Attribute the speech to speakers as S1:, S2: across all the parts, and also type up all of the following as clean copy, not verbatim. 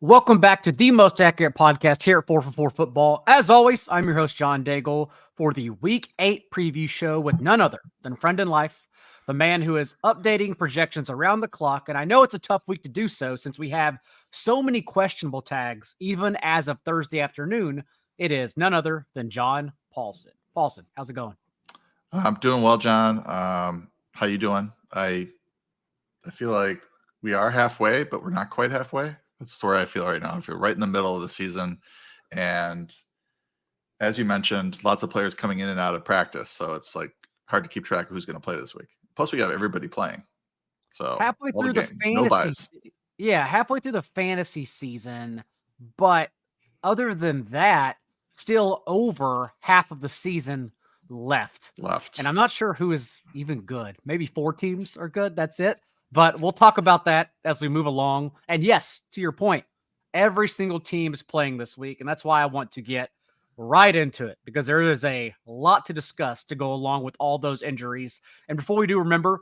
S1: Welcome back to the most accurate podcast here at 4for4 Football. As always, I'm your host, John Daigle, for the Week 8 preview show with none other than friend in life, the man who is updating projections around the clock. And I know it's a tough week to do so since we have so many questionable tags, even as of Thursday afternoon. It is none other than John Paulson. Paulson, how's it going?
S2: I'm doing well, John. How you doing? I feel like we are halfway, but we're not quite halfway. That's where I feel right now. I feel right in the middle of the season. And as you mentioned, lots of players coming in and out of practice. So it's like hard to keep track of who's going to play this week. Plus, we got everybody playing. So
S1: halfway through the fantasy, halfway through the fantasy season. But other than that, still over half of the season left. And I'm not sure who is even good. Maybe 4 teams are good. That's it. But we'll talk about that as we move along. And yes, to your point, every single team is playing this week. And that's why I want to get right into it, because there is a lot to discuss to go along with all those injuries. And before we do, remember,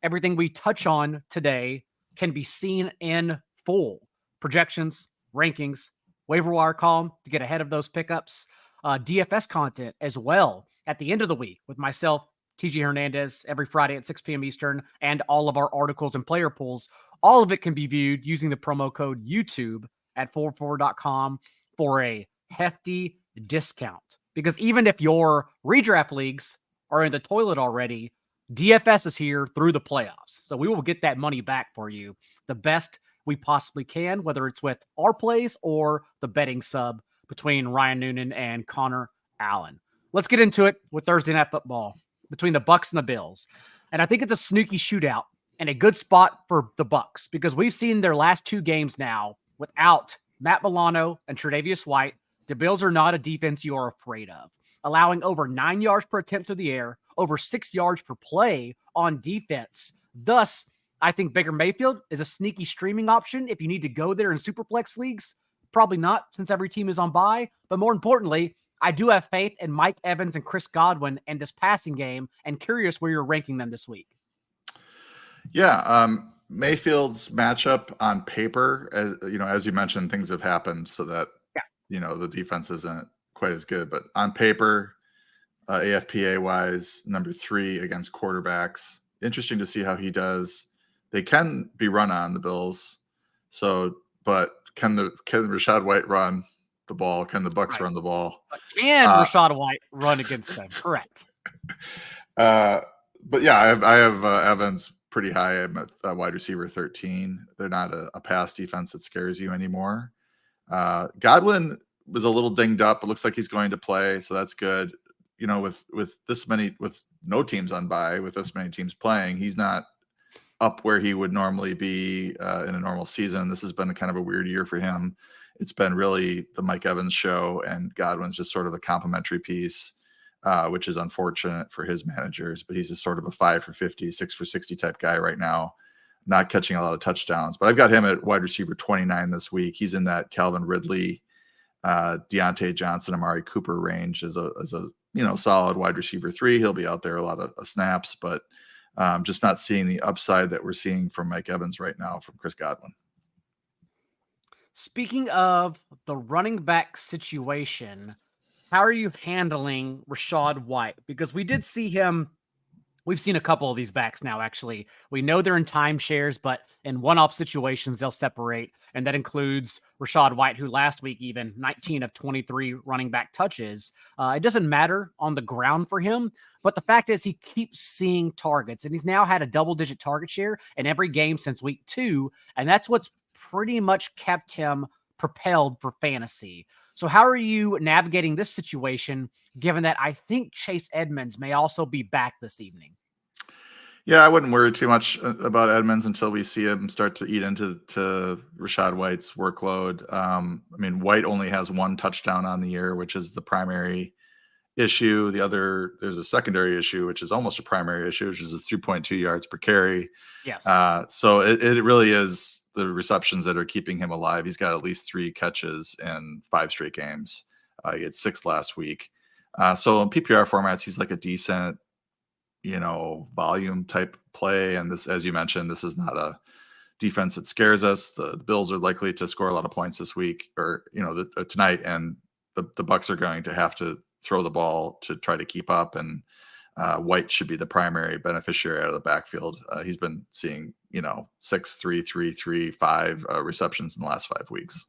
S1: everything we touch on today can be seen in full. Projections, rankings, waiver wire column to get ahead of those pickups, DFS content as well at the end of the week with myself, TG Hernandez, every Friday at 6 p.m. Eastern, and all of our articles and player pools. All of it can be viewed using the promo code YouTube at 44.com for a hefty discount. Because even if your redraft leagues are in the toilet already, DFS is here through the playoffs. So we will get that money back for you the best we possibly can, whether it's with our plays or the betting sub between Ryan Noonan and Connor Allen. Let's get into it with Thursday Night Football between the Bucs and the Bills. And I think it's a sneaky shootout and a good spot for the Bucs because we've seen their last 2 games now without Matt Milano and Tre'Davious White. The Bills are not a defense you are afraid of, allowing over 9 yards per attempt through the air, over 6 yards per play on defense. Thus, I think Baker Mayfield is a sneaky streaming option if you need to go there in Superflex leagues. Probably not, since every team is on bye. But more importantly, I do have faith in Mike Evans and Chris Godwin in this passing game, and curious where you're ranking them this week.
S2: Yeah, Mayfield's matchup on paper, as you mentioned, things have happened so that the defense isn't quite as good. But on paper, AFPA wise, number 3 against quarterbacks. Interesting to see how he does. They can be run on the Bills, but can Rachaad White run the ball? Can the Bucs run the ball?
S1: But can Rachaad White run against them? Correct.
S2: But yeah, I have Evans pretty high. I'm at wide receiver 13. They're not a pass defense that scares you anymore. Godwin was a little dinged up. It looks like he's going to play, so that's good. With no teams on bye, with this many teams playing, he's not up where he would normally be in a normal season. This has been kind of a weird year for him. It's been really the Mike Evans show, and Godwin's just sort of a complimentary piece, which is unfortunate for his managers. But he's just sort of a 5 for 50, 6 for 60 type guy right now, not catching a lot of touchdowns. But I've got him at wide receiver 29 this week. He's in that Calvin Ridley, Deontay Johnson, Amari Cooper range as a solid wide receiver 3. He'll be out there a lot of snaps, but just not seeing the upside that we're seeing from Mike Evans right now from Chris Godwin.
S1: Speaking of the running back situation, how are you handling Rachaad White? Because we did see him. We've seen a couple of these backs now, actually. We know they're in timeshares, but in one-off situations, they'll separate. And that includes Rachaad White, who last week, even 19 of 23 running back touches. It doesn't matter on the ground for him, but the fact is he keeps seeing targets. And he's now had a double-digit target share in every game since week 2. And that's what's pretty much kept him propelled for fantasy. So how are you navigating this situation, given that I think Chase Edmonds may also be back this evening?
S2: Yeah, I wouldn't worry too much about Edmonds until we see him start to eat into Rachaad White's workload. White only has 1 touchdown on the year, which is the primary issue. There's a secondary issue, which is almost a primary issue, which is 3.2 yards per carry.
S1: Yes.
S2: So it really is the receptions that are keeping him alive. He's got at least 3 catches in 5 straight games. He had 6 last week. So in PPR formats, he's like a decent, volume type play. And this, as you mentioned, this is not a defense that scares us. The Bills are likely to score a lot of points this week, or tonight, and the Bucks are going to have to throw the ball to try to keep up. And White should be the primary beneficiary out of the backfield. He's been seeing 6, 3, 3, 3, 5 receptions in the last 5 weeks.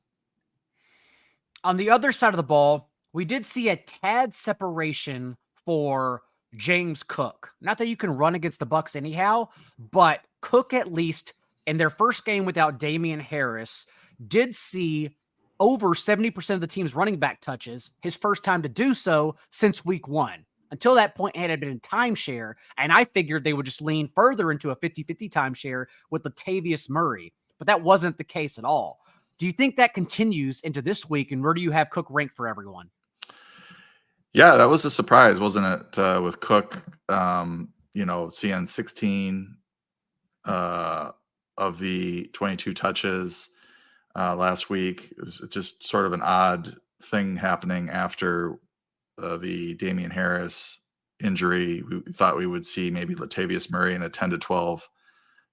S1: On the other side of the ball, we did see a tad separation for James Cook. Not that you can run against the Bucks anyhow, but Cook, at least in their first game without Damien Harris, did see over 70% of the team's running back touches, his first time to do so since week 1. Until that point, it had been in timeshare, and I figured they would just lean further into a 50-50 timeshare with Latavius Murray, but that wasn't the case at all. Do you think that continues into this week, and where do you have Cook ranked for everyone?
S2: Yeah, that was a surprise, wasn't it, with Cook, seeing 16 of the 22 touches last week. It was just sort of an odd thing happening after the Damien Harris injury. We thought we would see maybe Latavius Murray in a 10 to 12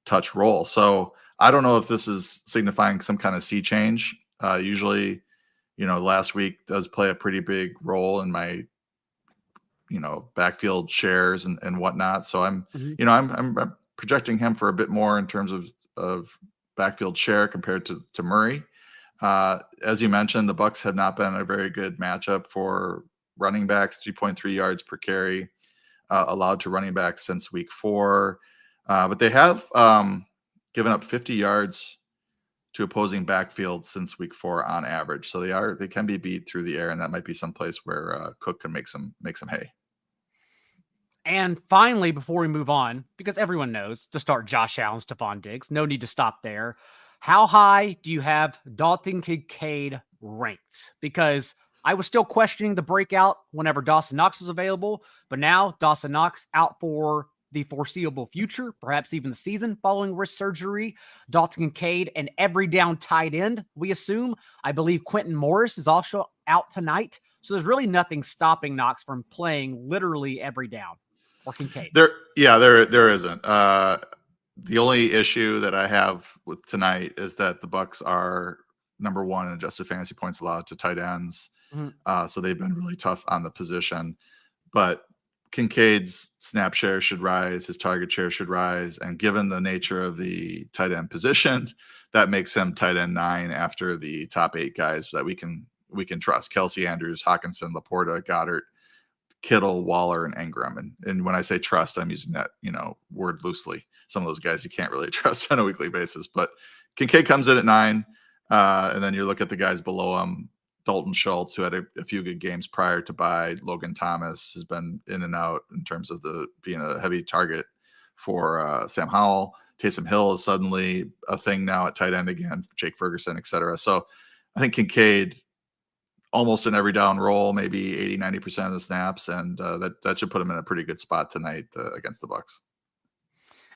S2: touch role. So I don't know if this is signifying some kind of sea change. Usually, last week does play a pretty big role in my, backfield shares and whatnot. So I'm projecting him for a bit more in terms of backfield share compared to Murray. As you mentioned, the Bucks have not been a very good matchup for running backs. 3.3 yards per carry allowed to running backs since week 4. But they have given up 50 yards to opposing backfield since week 4 on average. So they can be beat through the air, and that might be some place where Cook can make some hay.
S1: And finally, before we move on, because everyone knows to start Josh Allen, Stephon Diggs, no need to stop there. How high do you have Dalton Kincaid ranked? Because I was still questioning the breakout whenever Dawson Knox was available, but now Dawson Knox out for the foreseeable future, perhaps even the season following wrist surgery. Dalton Kincaid, an every down tight end, we assume. I believe Quentin Morris is also out tonight. So there's really nothing stopping Knox from playing literally every down. Or Kincaid.
S2: There isn't. The only issue that I have with tonight is that the Bucks are number 1 in adjusted fantasy points allowed to tight ends. Mm-hmm. So they've been really tough on the position. But Kincaid's snap share should rise, his target share should rise, and given the nature of the tight end position, that makes him tight end 9 after the top 8 guys that we can trust: Kelsey, Andrews, Hawkinson, Laporta, Goddard, Kittle, Waller, and Ingram. And when I say trust, I'm using that word loosely. Some of those guys you can't really trust on a weekly basis. But Kincaid comes in at 9, and then you look at the guys below him. Dalton Schultz, who had a few good games prior to bye. Logan Thomas has been in and out in terms of being a heavy target for Sam Howell. Taysom Hill is suddenly a thing now at tight end again, Jake Ferguson, etc. So I think Kincaid almost in every down role, maybe 80-90% of the snaps, and that should put him in a pretty good spot tonight against the Bucks.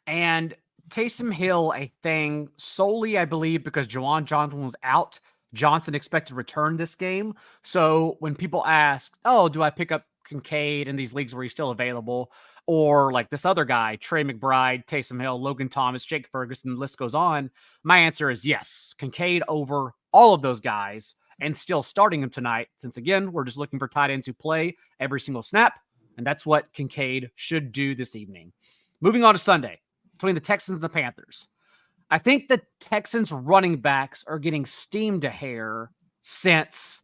S1: And Taysom Hill, a thing solely, I believe, because Roschon Johnson was out. Johnson expected to return this game. So when people ask, oh, do I pick up Kincaid in these leagues where he's still available? Or like this other guy, Trey McBride, Taysom Hill, Logan Thomas, Jake Ferguson, the list goes on. My answer is yes. Kincaid over all of those guys, and still starting him tonight, since again, we're just looking for tight ends who play every single snap. And that's what Kincaid should do this evening. Moving on to Sunday, between the Texans and the Panthers. I think the Texans running backs are getting steamed a hair since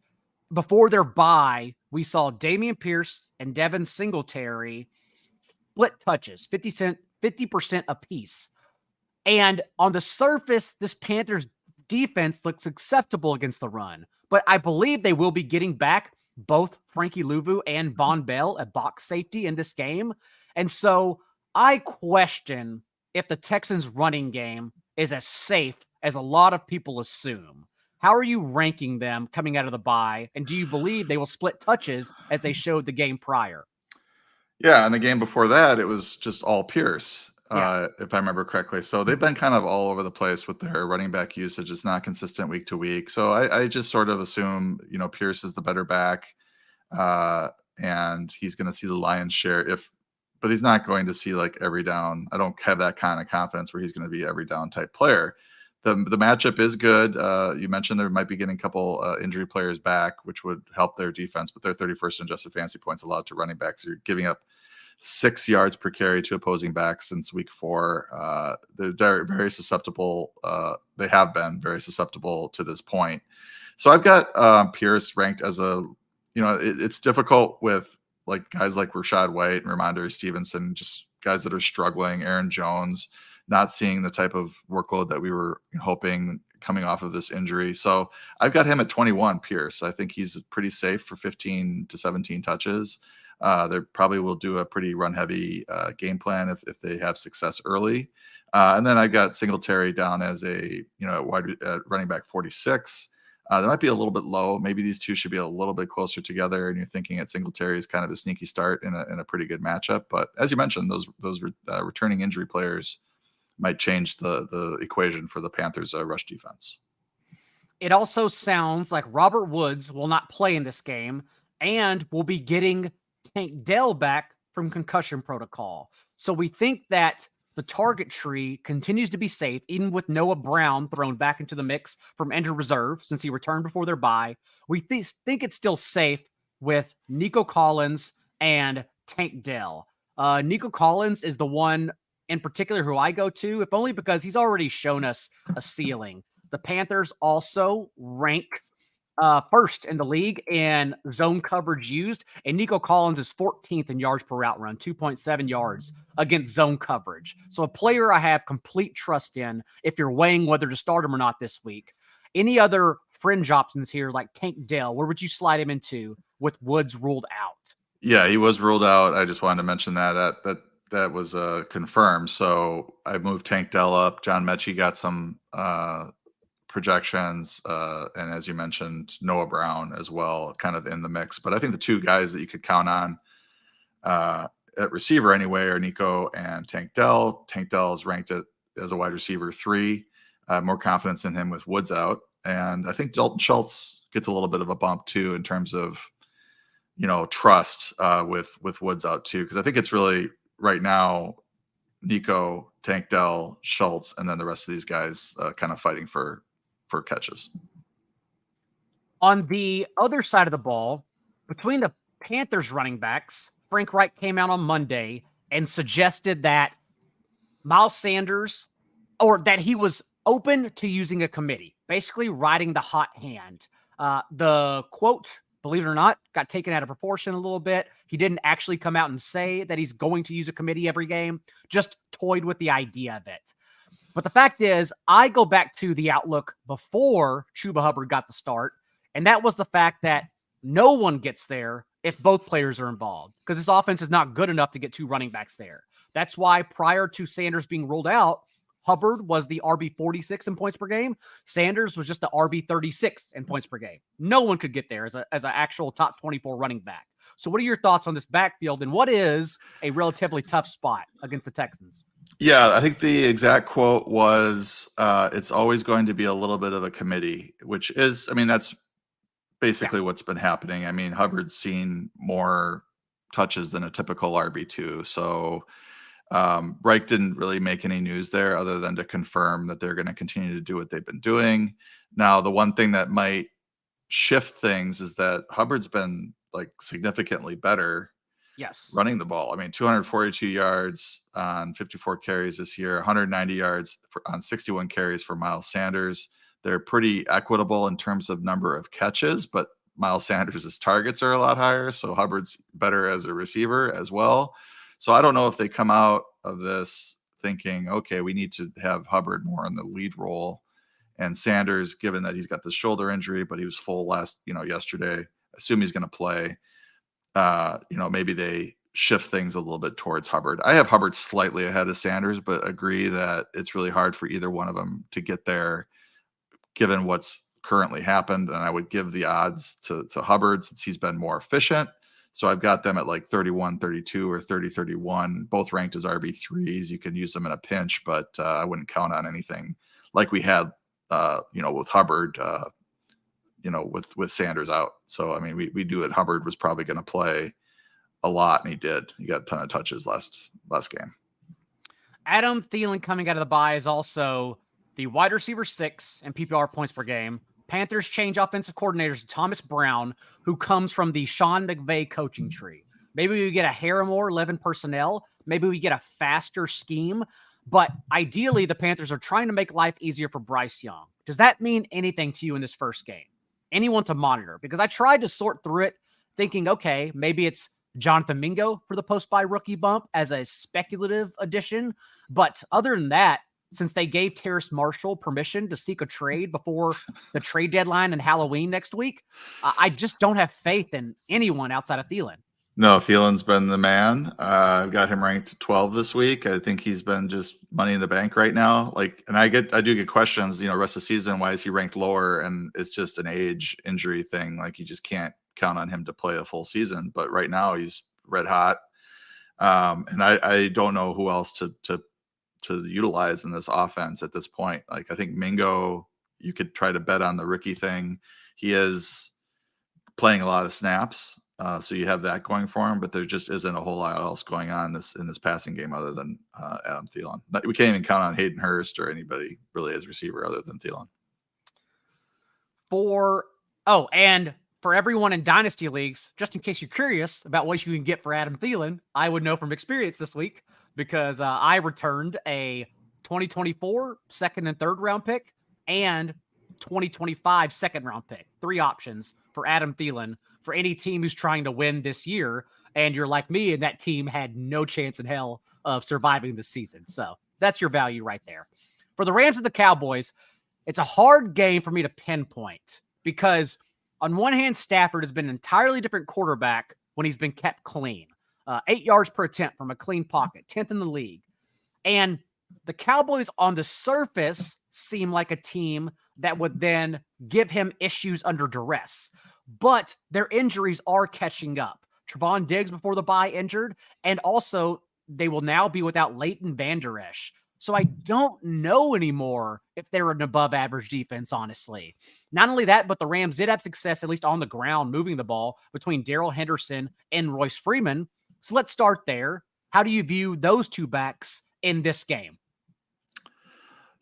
S1: before their bye, we saw Dameon Pierce and Devin Singletary split touches, 50% apiece. And on the surface, this Panthers defense looks acceptable against the run, but I believe they will be getting back both Frankie Louvu and Von Bell at box safety in this game. And so I question if the Texans running game is as safe as a lot of people assume. How are you ranking them coming out of the bye? And do you believe they will split touches as they showed the game prior?
S2: Yeah, and the game before that, it was just all Pierce, if I remember correctly. So they've been kind of all over the place with their running back usage. It's not consistent week to week. So I just sort of assume, Pierce is the better back, and he's going to see the lion's share but he's not going to see like every down. I don't have that kind of confidence where he's going to be every down type player. the matchup is good. You mentioned there might be getting a couple injury players back, which would help their defense, but they're 31st in adjusted fantasy points allowed to running backs. You're giving up 6 yards per carry to opposing backs since week 4. They're very susceptible. They have been very susceptible to this point. So I've got Pierce ranked as it's difficult with like guys like Rachaad White and Ramondre Stevenson, just guys that are struggling. Aaron Jones, not seeing the type of workload that we were hoping coming off of this injury. So I've got him at 21, Pierce. I think he's pretty safe for 15 to 17 touches. They probably will do a pretty run-heavy game plan if they have success early. And then I got Singletary down as a running back 46. That might be a little bit low. Maybe these two should be a little bit closer together, and you're thinking at Singletary is kind of a sneaky start in a pretty good matchup. But as you mentioned, those returning injury players might change the equation for the Panthers' rush defense.
S1: It also sounds like Robert Woods will not play in this game and will be getting Tank Dell back from concussion protocol. So we think that the target tree continues to be safe, even with Noah Brown thrown back into the mix from injured reserve since he returned before their bye. We think it's still safe with Nico Collins and Tank Dell. Nico Collins is the one in particular who I go to, if only because he's already shown us a ceiling. The Panthers also rank first in the league in zone coverage used, and Nico Collins is 14th in yards per route run, 2.7 yards against zone coverage. So a player I have complete trust in if you're weighing whether to start him or not this week. Any other fringe options here like Tank Dell, where would you slide him into with Woods ruled out?
S2: Yeah, he was ruled out. I just wanted to mention that was confirmed. So I moved Tank Dell up. John Mechie got some projections, and as you mentioned, Noah Brown as well, kind of in the mix. But I think the two guys that you could count on at receiver anyway are Nico and Tank Dell. Tank Dell is ranked as a wide receiver 3. More confidence in him with Woods out, and I think Dalton Schultz gets a little bit of a bump too in terms of trust with Woods out too, because I think it's really right now Nico, Tank Dell, Schultz, and then the rest of these guys kind of fighting for catches.
S1: On the other side of the ball, between the Panthers running backs, Frank Reich came out on Monday and suggested that Miles Sanders, or that he was open to using a committee, basically riding the hot hand. The quote, believe it or not, got taken out of proportion a little bit. He didn't actually come out and say that he's going to use a committee every game, just toyed with the idea of it. But the fact is, I go back to the outlook before Chuba Hubbard got the start, and that was the fact that no one gets there if both players are involved, because this offense is not good enough to get 2 running backs there. That's why prior to Sanders being ruled out, Hubbard was the RB 46 in points per game. Sanders was just the RB 36 in points per game. No one could get there as an actual top 24 running back. So what are your thoughts on this backfield, and what is a relatively tough spot against the Texans?
S2: Yeah, I think the exact quote was, it's always going to be a little bit of a committee, which is, that's basically what's been happening. Hubbard's seen more touches than a typical RB2. So Reich didn't really make any news there other than to confirm that they're going to continue to do what they've been doing. Now, the one thing that might shift things is that Hubbard's been significantly better running the ball. 242 yards on 54 carries this year, 190 yards on 61 carries for Miles Sanders. They're pretty equitable in terms of number of catches, but Miles Sanders' targets are a lot higher. So Hubbard's better as a receiver as well. So I don't know if they come out of this thinking, okay, we need to have Hubbard more in the lead role. And Sanders, given that he's got the shoulder injury, but he was full yesterday, assume he's going to play. Maybe they shift things a little bit towards Hubbard. I have Hubbard slightly ahead of Sanders, but agree that it's really hard for either one of them to get there given what's currently happened. And I would give the odds to Hubbard since he's been more efficient. So I've got them at 31-32 or 30-31, both ranked as RB3s. You can use them in a pinch, but I wouldn't count on anything like we had, with Hubbard, with Sanders out. So, we knew that Hubbard was probably going to play a lot, and he did. He got a ton of touches last game.
S1: Adam Thielen coming out of the bye is also the wide receiver 6 and PPR points per game. Panthers change offensive coordinators to Thomas Brown, who comes from the Sean McVay coaching tree. Maybe we get a hair more 11 personnel. Maybe we get a faster scheme. But ideally, the Panthers are trying to make life easier for Bryce Young. Does that mean anything to you in this first game? Anyone to monitor? Because I tried to sort through it thinking, okay, maybe it's Jonathan Mingo for the post-bye rookie bump as a speculative addition. But other than that, since they gave Terrace Marshall permission to seek a trade before the trade deadline and Halloween next week, I just don't have faith in anyone outside of Thielen.
S2: No, Thielen's been the man. I've got him ranked 12 this week. I think he's been just money in the bank right now. And I do get questions, rest of the season, why is he ranked lower? And it's just an age injury thing. Like, you just can't count on him to play a full season. But right now he's red hot. And I don't know who else to utilize in this offense at this point. Like, I think Mingo, you could try to bet on the rookie thing. He is playing a lot of snaps. So you have that going for him, but there just isn't a whole lot else going on in this passing game other than Adam Thielen. We can't even count on Hayden Hurst or anybody really as receiver other than Thielen.
S1: And for everyone in dynasty leagues, just in case you're curious about what you can get for Adam Thielen, I would know from experience this week because I returned a 2024 second and third round pick and 2025 second round pick. 3 options for Adam Thielen for any team who's trying to win this year. And you're like me, and that team had no chance in hell of surviving this season. So that's your value right there. For the Rams and the Cowboys, it's a hard game for me to pinpoint because on one hand, Stafford has been an entirely different quarterback when he's been kept clean. 8 yards per attempt from a clean pocket, 10th in the league. And the Cowboys on the surface seem like a team that would then give him issues under duress. But their injuries are catching up. Trevon Diggs before the bye injured, and also they will now be without Leighton Vander Esch. So I don't know anymore if they're an above-average defense, honestly. Not only that, but the Rams did have success, at least on the ground, moving the ball between Darrell Henderson and Royce Freeman. So let's start there. How do you view those two backs in this game?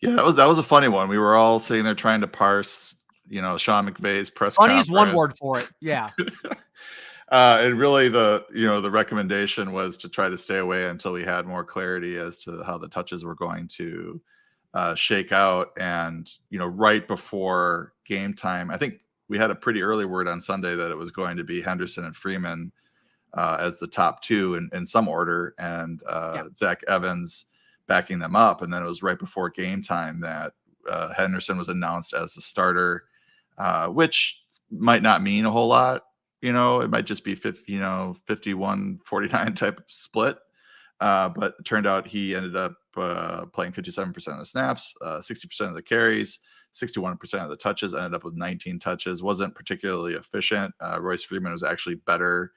S2: Yeah, that was a funny one. We were all sitting there trying to parse, Sean McVay's press
S1: conference.
S2: Funny
S1: is one word for it. Yeah.
S2: And really the recommendation was to try to stay away until we had more clarity as to how the touches were going to shake out. And, right before game time, I think we had a pretty early word on Sunday that it was going to be Henderson and Freeman as the top 2 in some order, and Zach Evans backing them up. And then it was right before game time that Henderson was announced as the starter, which might not mean a whole lot. It might just be 51-49 type of split. But it turned out he ended up playing 57% of the snaps, 60% of the carries, 61% of the touches, ended up with 19 touches. Wasn't particularly efficient. Royce Freeman was actually better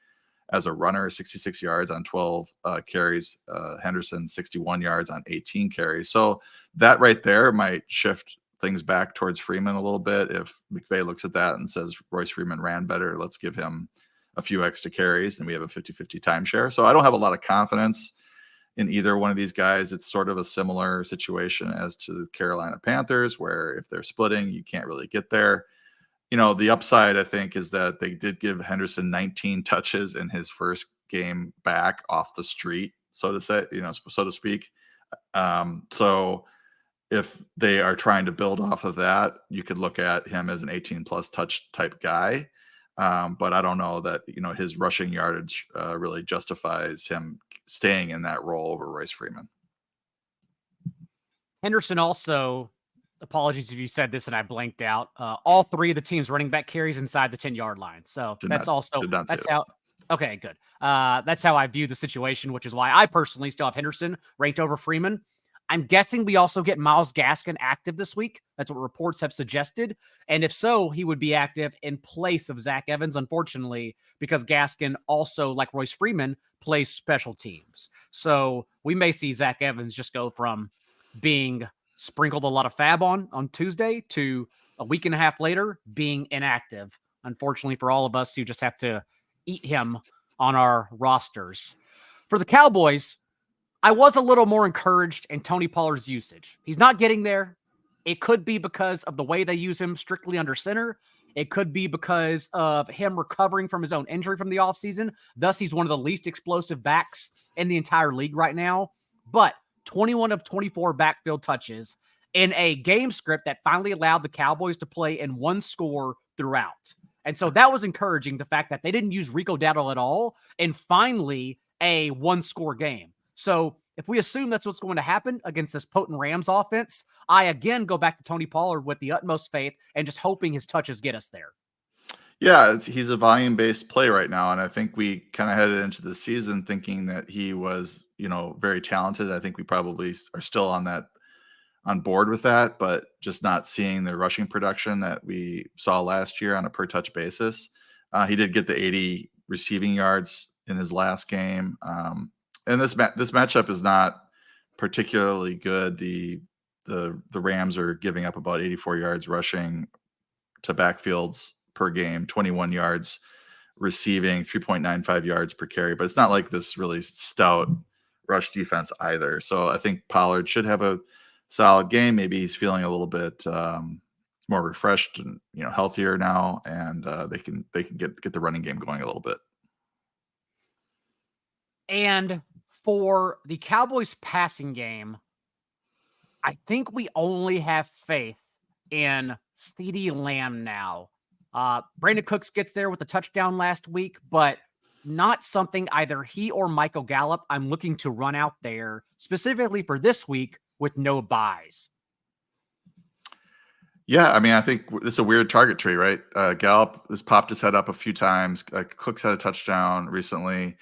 S2: as a runner, 66 yards on 12 carries. Henderson, 61 yards on 18 carries. So that right there might shift things back towards Freeman a little bit. If McVay looks at that and says Royce Freeman ran better, let's give him a few extra carries, and we have a 50-50 timeshare. So I don't have a lot of confidence in either one of these guys. It's sort of a similar situation as to the Carolina Panthers, where if they're splitting, you can't really get there. The upside, I think, is that they did give Henderson 19 touches in his first game back off the street, so to say, so to speak. So if they are trying to build off of that, you could look at him as an 18-plus touch type guy. But I don't know that, his rushing yardage really justifies him staying in that role over Royce Freeman.
S1: Henderson also, apologies if you said this and I blanked out, all 3 of the team's running back carries inside the 10-yard line. So that's how, okay, good. That's how I view the situation, which is why I personally still have Henderson ranked over Freeman. I'm guessing we also get Myles Gaskin active this week. That's what reports have suggested. And if so, he would be active in place of Zach Evans, unfortunately, because Gaskin also, like Royce Freeman, plays special teams. So we may see Zach Evans just go from being sprinkled a lot of fab on Tuesday to a week and a half later being inactive, unfortunately for all of us who just have to eat him on our rosters. For the Cowboys, I was a little more encouraged in Tony Pollard's usage. He's not getting there. It could be because of the way they use him strictly under center. It could be because of him recovering from his own injury from the offseason. Thus, he's one of the least explosive backs in the entire league right now. But 21 of 24 backfield touches in a game script that finally allowed the Cowboys to play in one score throughout. And so that was encouraging, the fact that they didn't use Rico Dowdle at all, and finally a one-score game. So if we assume that's what's going to happen against this potent Rams offense, I again go back to Tony Pollard with the utmost faith and just hoping his touches get us there.
S2: Yeah, he's a volume-based play right now, and I think we kind of headed into the season thinking that he was, very talented. I think we probably are still on board with that, but just not seeing the rushing production that we saw last year on a per touch basis. He did get the 80 receiving yards in his last game. And this matchup is not particularly good. The Rams are giving up about 84 yards rushing to backfields per game, 21 yards receiving, 3.95 yards per carry. But it's not like this really stout rush defense either. So I think Pollard should have a solid game. Maybe he's feeling a little bit more refreshed and healthier now, and they can get the running game going a little bit.
S1: And for the Cowboys passing game, I think we only have faith in CeeDee Lamb now. Brandon Cooks gets there with a touchdown last week, but not something either he or Michael Gallup I'm looking to run out there specifically for this week with no buys.
S2: Yeah, I mean, I think it's a weird target tree, right? Gallup has popped his head up a few times. Cooks had a touchdown recently.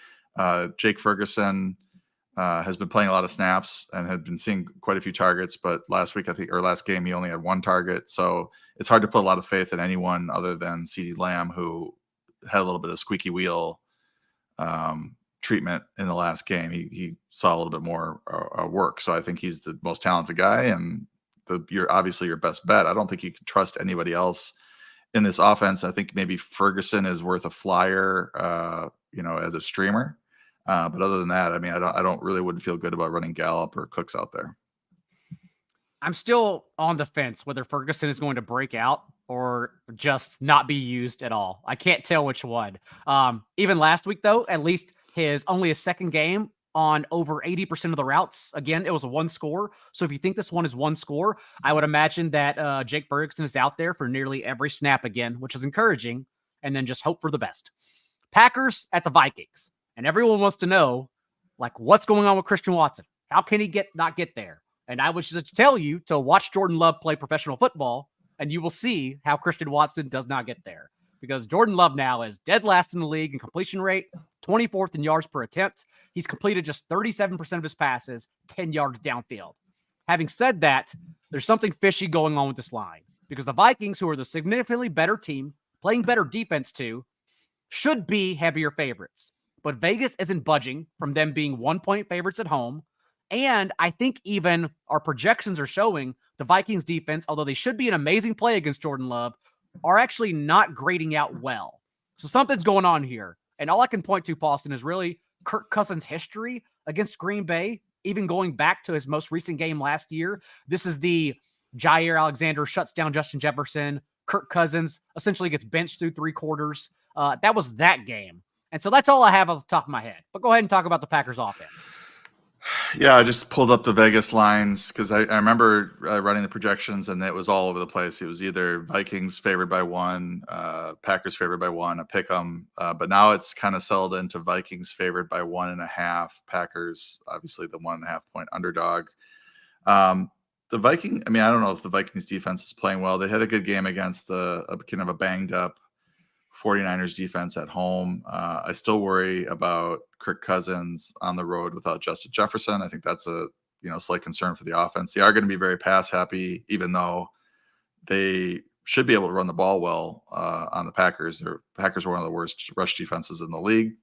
S2: Jake Ferguson has been playing a lot of snaps and had been seeing quite a few targets, but last game, he only had one target. So it's hard to put a lot of faith in anyone other than CeeDee Lamb, who had a little bit of squeaky wheel treatment in the last game. He saw a little bit more work. So I think he's the most talented guy, and you're obviously your best bet. I don't think you can trust anybody else in this offense. I think maybe Ferguson is worth a flyer, as a streamer. But other than that, I mean, wouldn't feel good about running Gallup or Cooks out there.
S1: I'm still on the fence whether Ferguson is going to break out or just not be used at all. I can't tell which one. Even last week, though, at least only his second game on over 80% of the routes. Again, it was a one score. So if you think this one is one score, I would imagine that Jake Ferguson is out there for nearly every snap again, which is encouraging, and then just hope for the best. Packers at the Vikings. And everyone wants to know, what's going on with Christian Watson? How can he not get there? And I would just tell you to watch Jordan Love play professional football, and you will see how Christian Watson does not get there. Because Jordan Love now is dead last in the league in completion rate, 24th in yards per attempt. He's completed just 37% of his passes, 10 yards downfield. Having said that, there's something fishy going on with this line. Because the Vikings, who are the significantly better team, playing better defense too, should be heavier favorites. But Vegas isn't budging from them being 1-point favorites at home. And I think even our projections are showing the Vikings defense, although they should be an amazing play against Jordan Love, are actually not grading out well. So something's going on here. And all I can point to, Paulson, is really Kirk Cousins' history against Green Bay, even going back to his most recent game last year. This is the Jair Alexander shuts down Justin Jefferson. Kirk Cousins essentially gets benched through three quarters. That was that game. And so that's all I have off the top of my head. But go ahead and talk about the Packers offense.
S2: Yeah, I just pulled up the Vegas lines because I remember running the projections, and it was all over the place. It was either Vikings favored by 1, Packers favored by 1, a pick 'em. But now it's kind of settled into Vikings favored by 1.5, Packers, obviously the 1.5 point underdog. I don't know if the Vikings defense is playing well. They had a good game against a kind of a banged up 49ers defense at home. I still worry about Kirk Cousins on the road without Justin Jefferson. I think that's a slight concern for the offense. They are going to be very pass happy, even though they should be able to run the ball well on the Packers. The Packers are one of the worst rush defenses in the league.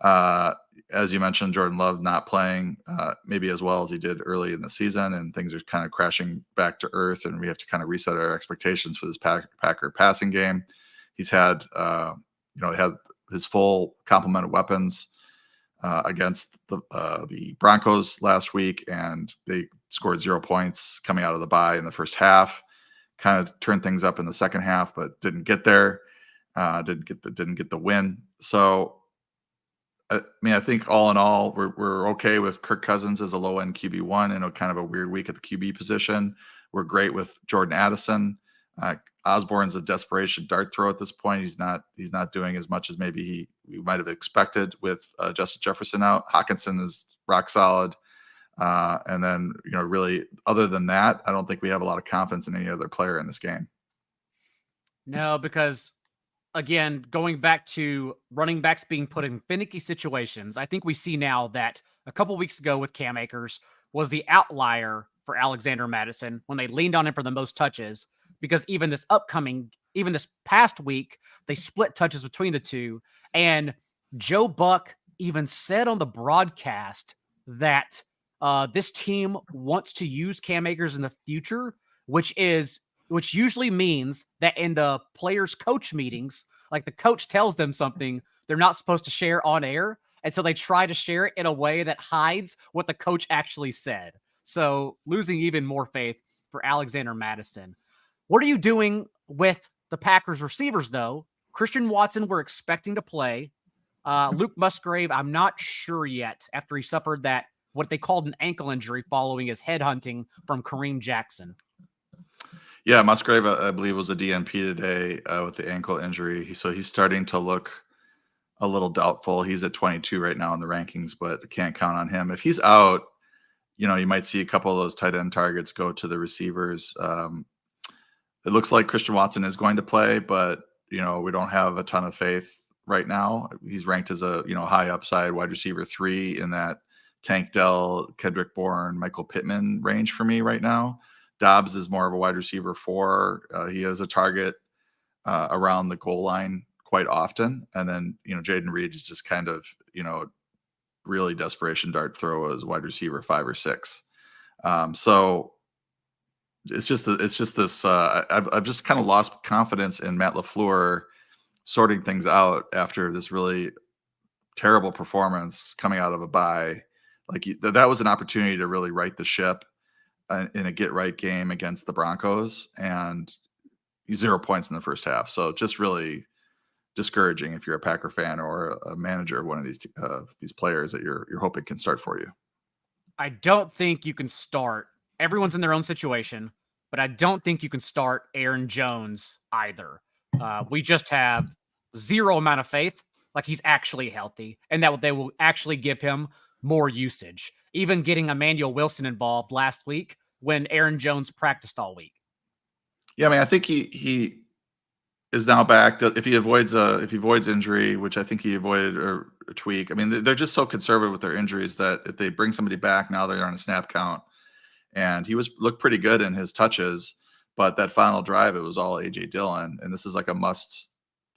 S2: As you mentioned, Jordan Love not playing maybe as well as he did early in the season, and things are kind of crashing back to earth, and we have to kind of reset our expectations for this Packer passing game. He's had, had his full complement of weapons against the Broncos last week, and they scored 0 points coming out of the bye in the first half. Kind of turned things up in the second half, but didn't get there. Didn't get the win. So, I mean, I think all in all, we're okay with Kirk Cousins as a low end QB1 in a kind of a weird week at the QB position. We're great with Jordan Addison. Osborne's a desperation dart throw at this point. He's not doing as much as maybe we might have expected with Justin Jefferson out. Hockenson is rock solid. And then, really, other than that, I don't think we have a lot of confidence in any other player in this game.
S1: No, because again, going back to running backs being put in finicky situations, I think we see now that a couple weeks ago with Cam Akers was the outlier for Alexander Mattison when they leaned on him for the most touches, because even this past week, they split touches between the two. And Joe Buck even said on the broadcast that this team wants to use Cam Akers in the future, which usually means that in the players' coach meetings, like the coach tells them something they're not supposed to share on air. And so they try to share it in a way that hides what the coach actually said. So losing even more faith for Alexander Mattison. What are you doing with the Packers receivers, though? Christian Watson, we're expecting to play. Luke Musgrave, I'm not sure yet after he suffered that, what they called an ankle injury following his headhunting from Kareem Jackson.
S2: Yeah, Musgrave, I believe, was a DNP today with the ankle injury. So he's starting to look a little doubtful. He's at 22 right now in the rankings, but can't count on him. If he's out, you might see a couple of those tight end targets go to the receivers. It looks like Christian Watson is going to play, but, we don't have a ton of faith right now. He's ranked as a, high upside wide receiver 3 in that Tank Dell, Kedrick Bourne, Michael Pittman range for me right now. Dobbs is more of a wide receiver 4. He has a target around the goal line quite often. And then, Jaden Reed is just kind of, really desperation dart throw as wide receiver 5 or 6. So it's just this, I've just kind of lost confidence in Matt LaFleur sorting things out after this really terrible performance coming out of a bye. Like that was an opportunity to really right the ship in a get-right game against the Broncos, and 0 points in the first half. So just really discouraging if you're a Packer fan or a manager of one of these players that you're hoping can start for you.
S1: I don't think you can start. Everyone's in their own situation, but I don't think you can start Aaron Jones either. We just have zero amount of faith, like he's actually healthy, and that they will actually give him more usage. Even getting Emmanuel Wilson involved last week when Aaron Jones practiced all week.
S2: Yeah, I mean, I think he is now back. If he avoids injury, which I think he avoided, or a tweak. I mean, they're just so conservative with their injuries that if they bring somebody back now, they're on a snap count. And he looked pretty good in his touches, but that final drive, it was all AJ Dillon, and this is like a must.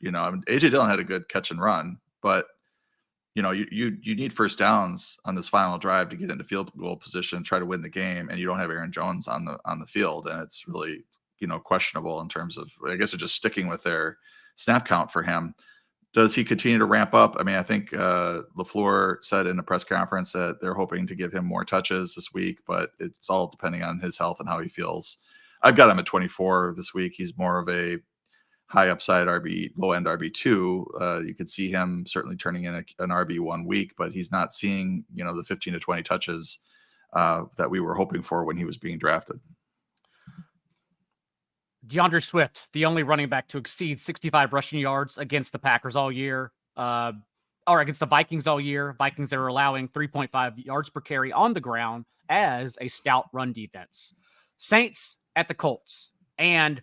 S2: I mean, AJ Dillon had a good catch and run, but you need first downs on this final drive to get into field goal position, try to win the game, and you don't have Aaron Jones on the field, and it's really questionable in terms of, I guess, they're just sticking with their snap count for him. Does he continue to ramp up? I mean, I think LaFleur said in a press conference that they're hoping to give him more touches this week, but it's all depending on his health and how he feels. I've got him at 24 this week. He's more of a high upside RB, low end RB2. You could see him certainly turning in an RB 1 week, but he's not seeing, the 15 to 20 touches that we were hoping for when he was being drafted.
S1: DeAndre Swift, the only running back to exceed 65 rushing yards against the Packers all year, or against the Vikings all year. Vikings that are allowing 3.5 yards per carry on the ground as a stout run defense. Saints at the Colts. And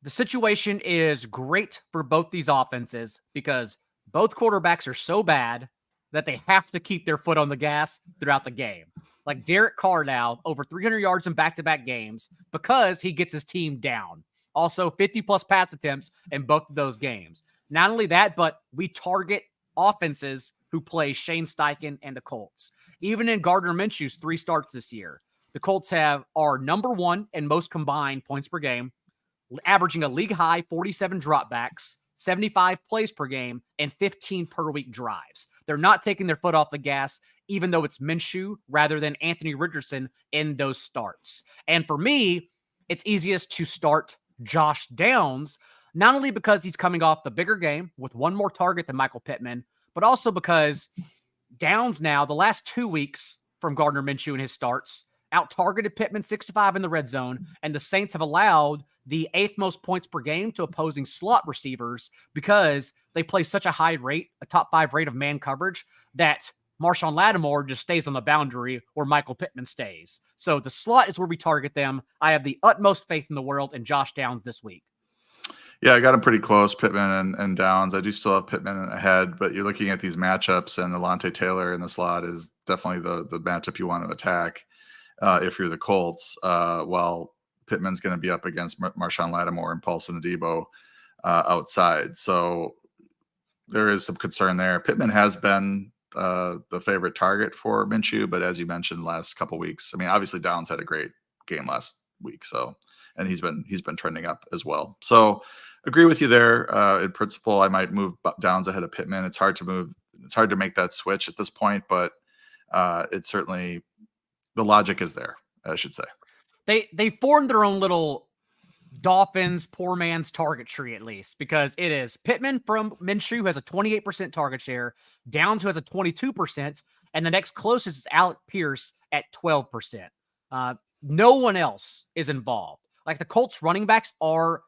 S1: the situation is great for both these offenses because both quarterbacks are so bad that they have to keep their foot on the gas throughout the game. Like Derek Carr now, over 300 yards in back-to-back games because he gets his team down. Also, 50-plus pass attempts in both of those games. Not only that, but we target offenses who play Shane Steichen and the Colts. Even in Gardner Minshew's 3 starts this year, the Colts are number 1 in most combined points per game, averaging a league-high 47 dropbacks, 75 plays per game, and 15 per week drives. They're not taking their foot off the gas, even though it's Minshew rather than Anthony Richardson in those starts. And for me, it's easiest to start Josh Downs, not only because he's coming off the bigger game with one more target than Michael Pittman, but also because Downs now, the last 2 weeks from Gardner Minshew in his starts, out-targeted Pittman 65 in the red zone, and the Saints have allowed the 8th most points per game to opposing slot receivers because they play such a high rate, a top 5 rate of man coverage, that Marshon Lattimore just stays on the boundary where Michael Pittman stays. So the slot is where we target them. I have the utmost faith in the world in Josh Downs this week.
S2: Yeah, I got him pretty close, Pittman and Downs. I do still have Pittman ahead, but you're looking at these matchups, and Alontae Taylor in the slot is definitely the matchup you want to attack if you're the Colts, while Pittman's going to be up against Marshon Lattimore and Paulson Adebo outside. So there is some concern there. Pittman has been the favorite target for Minshew, but as you mentioned, last couple weeks, I mean, obviously Downs had a great game last week, and he's been trending up as well. So agree with you there. In principle, I might move Downs ahead of Pittman. It's hard to make that switch at this point, but it's certainly, the logic is there, I should say.
S1: They formed their own little Dolphins poor man's target tree, at least, because it is Pittman from Minshew, who has a 28% target share, Downs, who has a 22%, and the next closest is Alec Pierce at 12%. No one else is involved. Like, the Colts running backs are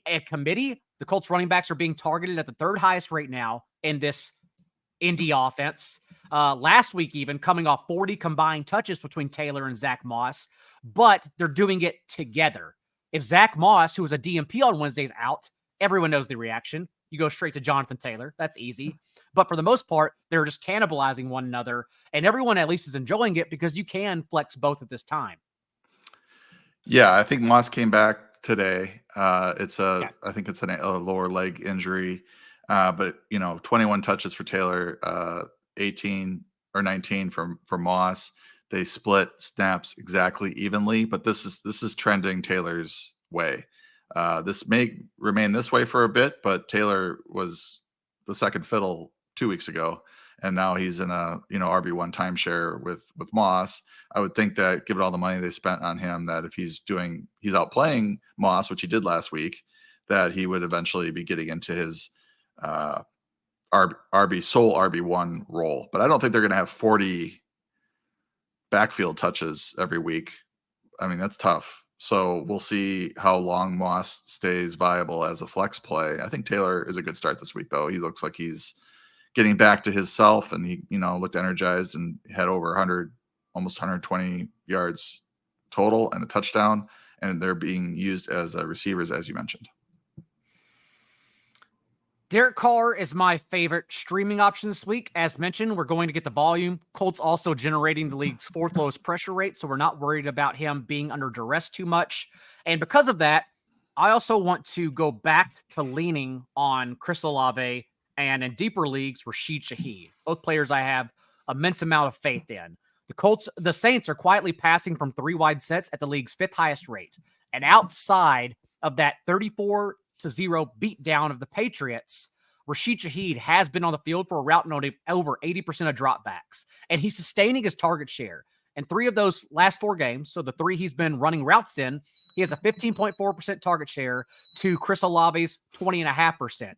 S1: a committee. The Colts running backs are being targeted at the 3rd highest rate now in this Indy offense. Last week, even coming off 40 combined touches between Taylor and Zach Moss, but they're doing it together. If Zach Moss, who was a DMP on Wednesday, is out, everyone knows the reaction. You go straight to Jonathan Taylor. That's easy. But for the most part, they're just cannibalizing one another, and everyone at least is enjoying it because you can flex both at this time.
S2: Yeah, I think Moss came back today. I think it's a lower leg injury. But 21 touches for Taylor, 18 or 19 for Moss. They split snaps exactly evenly, but this is trending Taylor's way. This may remain this way for a bit, but Taylor was the second fiddle 2 weeks ago, and now he's in a RB1 timeshare with Moss. I would think that, given all the money they spent on him, that if he's outplaying Moss, which he did last week, that he would eventually be getting into his sole RB1 role. But I don't think they're going to have 40 backfield touches every week. I mean, that's tough. So we'll see how long Moss stays viable as a flex play. I think Taylor is a good start this week, though. He looks like he's getting back to his self, and he looked energized and had over 100, almost 120 yards total and a touchdown, and they're being used as receivers, as you mentioned.
S1: Derek Carr is my favorite streaming option this week. As mentioned, we're going to get the volume. Colts also generating the league's 4th lowest pressure rate, so we're not worried about him being under duress too much. And because of that, I also want to go back to leaning on Chris Olave and, in deeper leagues, Rashid Shaheed. Both players I have immense amount of faith in. The Saints are quietly passing from 3 wide sets at the league's 5th highest rate. And outside of that 34-0 beatdown of the Patriots, Rashid Shaheed has been on the field for a route noted over 80% of dropbacks, and he's sustaining his target share. In 3 of those last 4 games, so the 3 he's been running routes in, he has a 15.4% target share to Chris Olave's 20.5%.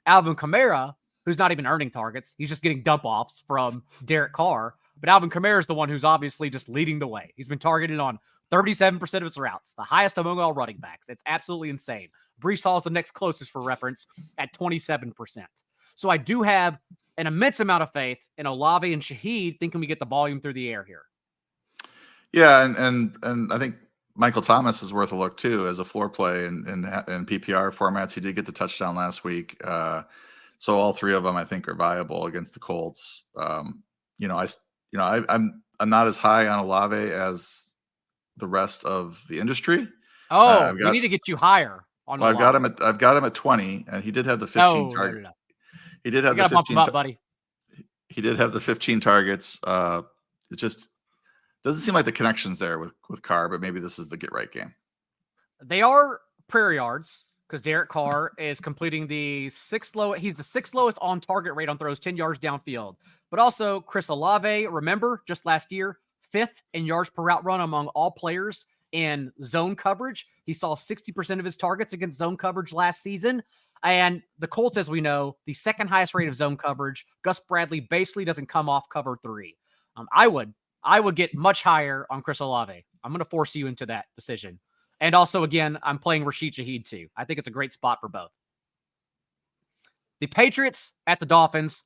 S1: Alvin Kamara, who's not even earning targets, he's just getting dump-offs from Derek Carr, but Alvin Kamara is the one who's obviously just leading the way. He's been targeted on 37% of his routes, the highest among all running backs. It's absolutely insane. Breece Hall is the next closest for reference at 27%. So I do have an immense amount of faith in Olave and Shaheed, thinking we get the volume through the air here.
S2: Yeah, and I think Michael Thomas is worth a look too as a floor play in PPR formats. He did get the touchdown last week, so all 3 of them I think are viable against the Colts. I'm not as high on Olave as the rest of the industry.
S1: We need to get you higher on
S2: Olave. I've got him at 20, and he did have the 15 target. No. He did have the 15. Bump him up, buddy. He did have the 15 targets. It just doesn't seem like the connection's there with Carr, but maybe this is the get right game.
S1: They are prayer yards. because Derek Carr is completing the sixth lowest. He's the sixth lowest on target rate on throws 10 yards downfield. But also Chris Olave, remember, just last year, 5th in yards per route run among all players in zone coverage. He saw 60% of his targets against zone coverage last season. And the Colts, as we know, the second highest rate of zone coverage. Gus Bradley basically doesn't come off cover 3. I would get much higher on Chris Olave. I'm going to force you into that decision. And also, again, I'm playing Rashid Shaheed too. I think it's a great spot for both. The Patriots at the Dolphins,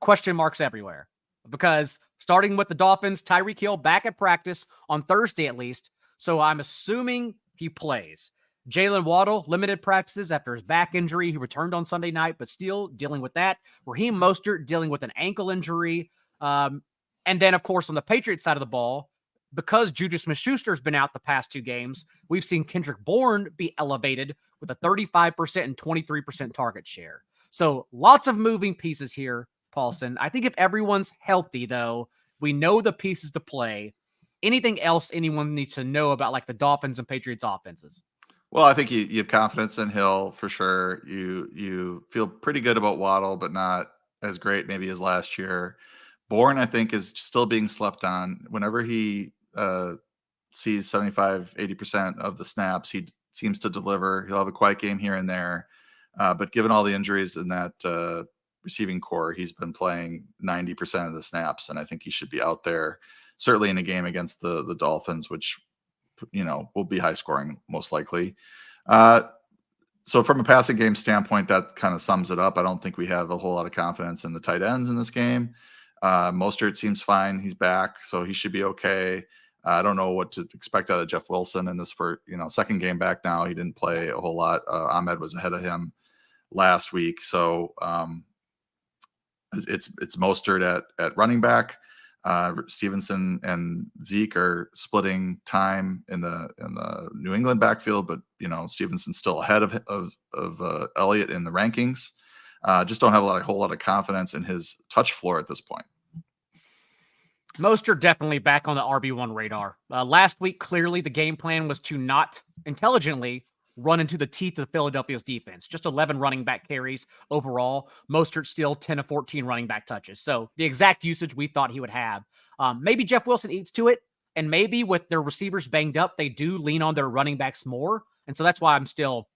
S1: question marks everywhere. Because starting with the Dolphins, Tyreek Hill back at practice on Thursday at least. So I'm assuming he plays. Jalen Waddle, limited practices after his back injury. He returned on Sunday night, but still dealing with that. Raheem Mostert dealing with an ankle injury. And then, of course, on the Patriots side of the ball, because Juju Smith-Schuster's been out the past 2 games, we've seen Kendrick Bourne be elevated with a 35% and 23% target share. So lots of moving pieces here, Paulson. I think if everyone's healthy, though, we know the pieces to play. Anything else anyone needs to know about like the Dolphins and Patriots offenses?
S2: Well, I think you have confidence in Hill for sure. You feel pretty good about Waddle, but not as great maybe as last year. Bourne, I think, is still being slept on. Whenever he sees 75-80% of the snaps, he seems to deliver. He'll have a quiet game here and there. But given all the injuries in that receiving core, he's been playing 90% of the snaps, and I think he should be out there, certainly in a game against the Dolphins, which, will be high scoring most likely. So from a passing game standpoint, that kind of sums it up. I don't think we have a whole lot of confidence in the tight ends in this game. Mostert seems fine. He's back, so he should be okay. I don't know what to expect out of Jeff Wilson in this second game back now. He didn't play a whole lot. Ahmed was ahead of him last week. So it's Mostert at running back. Stevenson and Zeke are splitting time in the New England backfield, but Stevenson's still ahead of Elliott in the rankings. Just don't have a whole lot of confidence in his touch floor at this point.
S1: Mostert definitely back on the RB1 radar. Last week, clearly the game plan was to not intelligently run into the teeth of Philadelphia's defense. Just 11 running back carries overall. Mostert still 10 of 14 running back touches. So the exact usage we thought he would have. Maybe Jeff Wilson eats to it, and maybe with their receivers banged up, they do lean on their running backs more. And so that's why I'm still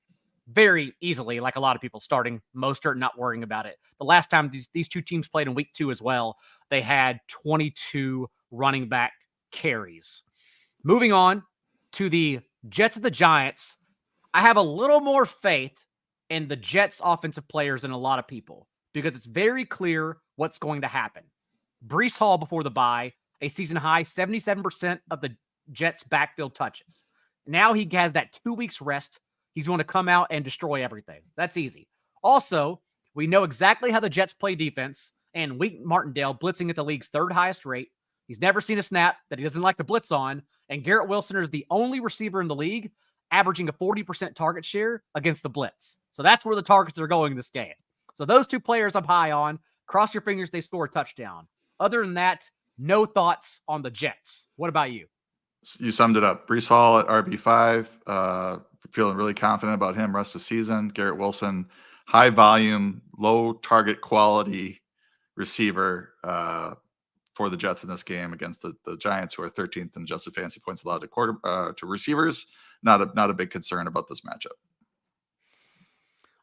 S1: very easily, like a lot of people, starting Mostert and not worrying about it. The last time these two teams played in week 2 as well, they had 22 running back carries. Moving on to the Jets and the Giants, I have a little more faith in the Jets offensive players than a lot of people because it's very clear what's going to happen. Breece Hall before the bye, a season high 77% of the Jets backfield touches. Now he has that 2 weeks rest. He's going to come out and destroy everything. That's easy. Also, we know exactly how the Jets play defense, and Wink Martindale blitzing at the league's 3rd highest rate. He's never seen a snap that he doesn't like to blitz on, and Garrett Wilson is the only receiver in the league averaging a 40% target share against the blitz. So that's where the targets are going this game. So those 2 players I'm high on. Cross your fingers they score a touchdown. Other than that, no thoughts on the Jets. What about you?
S2: You summed it up. Breece Hall at RB5. Feeling really confident about him rest of season. Garrett Wilson, high volume, low target quality receiver for the Jets in this game against the Giants, who are 13th in adjusted fantasy points allowed to receivers. Not a big concern about this matchup.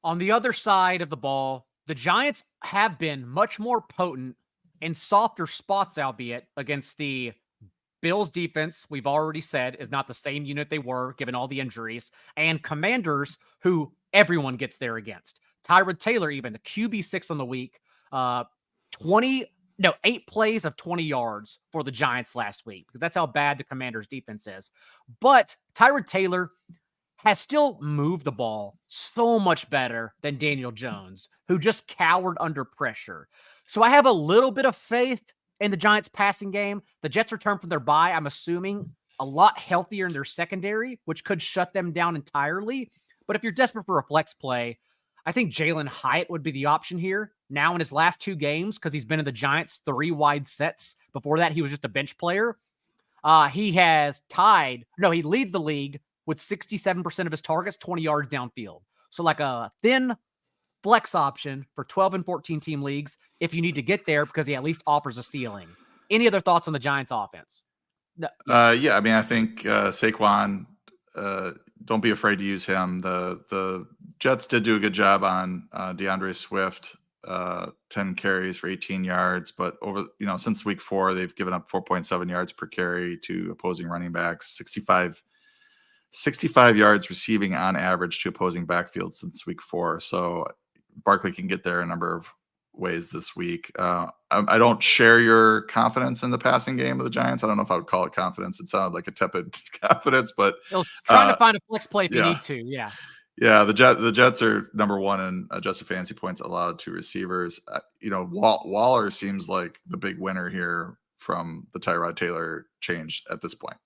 S1: On the other side of the ball, the Giants have been much more potent in softer spots, albeit against the Bills defense, we've already said, is not the same unit they were given all the injuries, and Commanders, who everyone gets there against. Tyrod Taylor, even the QB6 on the week, 8 plays of 20 yards for the Giants last week, because that's how bad the Commanders defense is. But Tyrod Taylor has still moved the ball so much better than Daniel Jones, who just cowered under pressure. So I have a little bit of faith in the Giants passing game. The Jets return from their bye, I'm assuming, a lot healthier in their secondary, which could shut them down entirely. But if you're desperate for a flex play, I think Jalen Hyatt would be the option here. Now in his last 2 games, because he's been in the Giants 3 wide sets. Before that, he was just a bench player. He leads the league with 67% of his targets 20 yards downfield. So like a thin flex option for 12 and 14 team leagues if you need to get there because he at least offers a ceiling. Any other thoughts on the Giants offense?
S2: No, yeah. I mean, I think Saquon, don't be afraid to use him. The Jets did do a good job on DeAndre Swift, 10 carries for 18 yards, but since week 4, they've given up 4.7 yards per carry to opposing running backs, 65 yards receiving on average to opposing backfield since week 4. So Barkley can get there a number of ways this week. I don't share your confidence in the passing game of the Giants. I don't know if I would call it confidence. It sounded like a tepid confidence, but
S1: I was trying to find a flex play if you need to. Yeah.
S2: Yeah. The Jets are number 1 in adjusted fantasy points allowed to receivers. Waller seems like the big winner here from the Tyrod Taylor change at this point.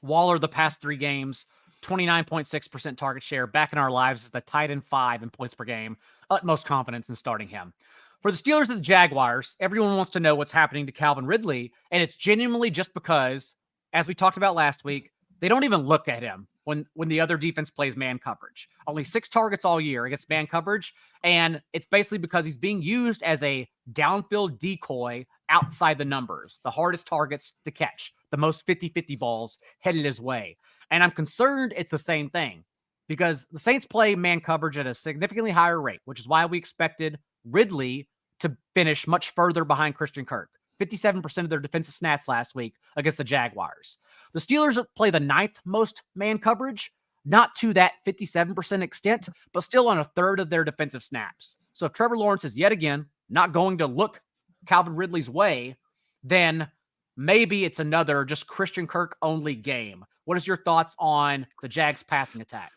S1: Waller, the past 3 games, 29.6% target share, back in our lives is the tight end 5 in points per game. Utmost confidence in starting him. For the Steelers and the Jaguars, everyone wants to know what's happening to Calvin Ridley, and it's genuinely just because, as we talked about last week, they don't even look at him when the other defense plays man coverage. Only 6 targets all year against man coverage, and it's basically because he's being used as a downfield decoy outside the numbers, the hardest targets to catch, the most 50-50 balls headed his way. And I'm concerned it's the same thing because the Saints play man coverage at a significantly higher rate, which is why we expected Ridley to finish much further behind Christian Kirk. 57% of their defensive snaps last week against the Jaguars. The Steelers play the 9th most man coverage, not to that 57% extent, but still on a third of their defensive snaps. So if Trevor Lawrence is yet again not going to look Calvin Ridley's way, then maybe it's another just Christian Kirk only game. What is your thoughts on the Jags passing attack?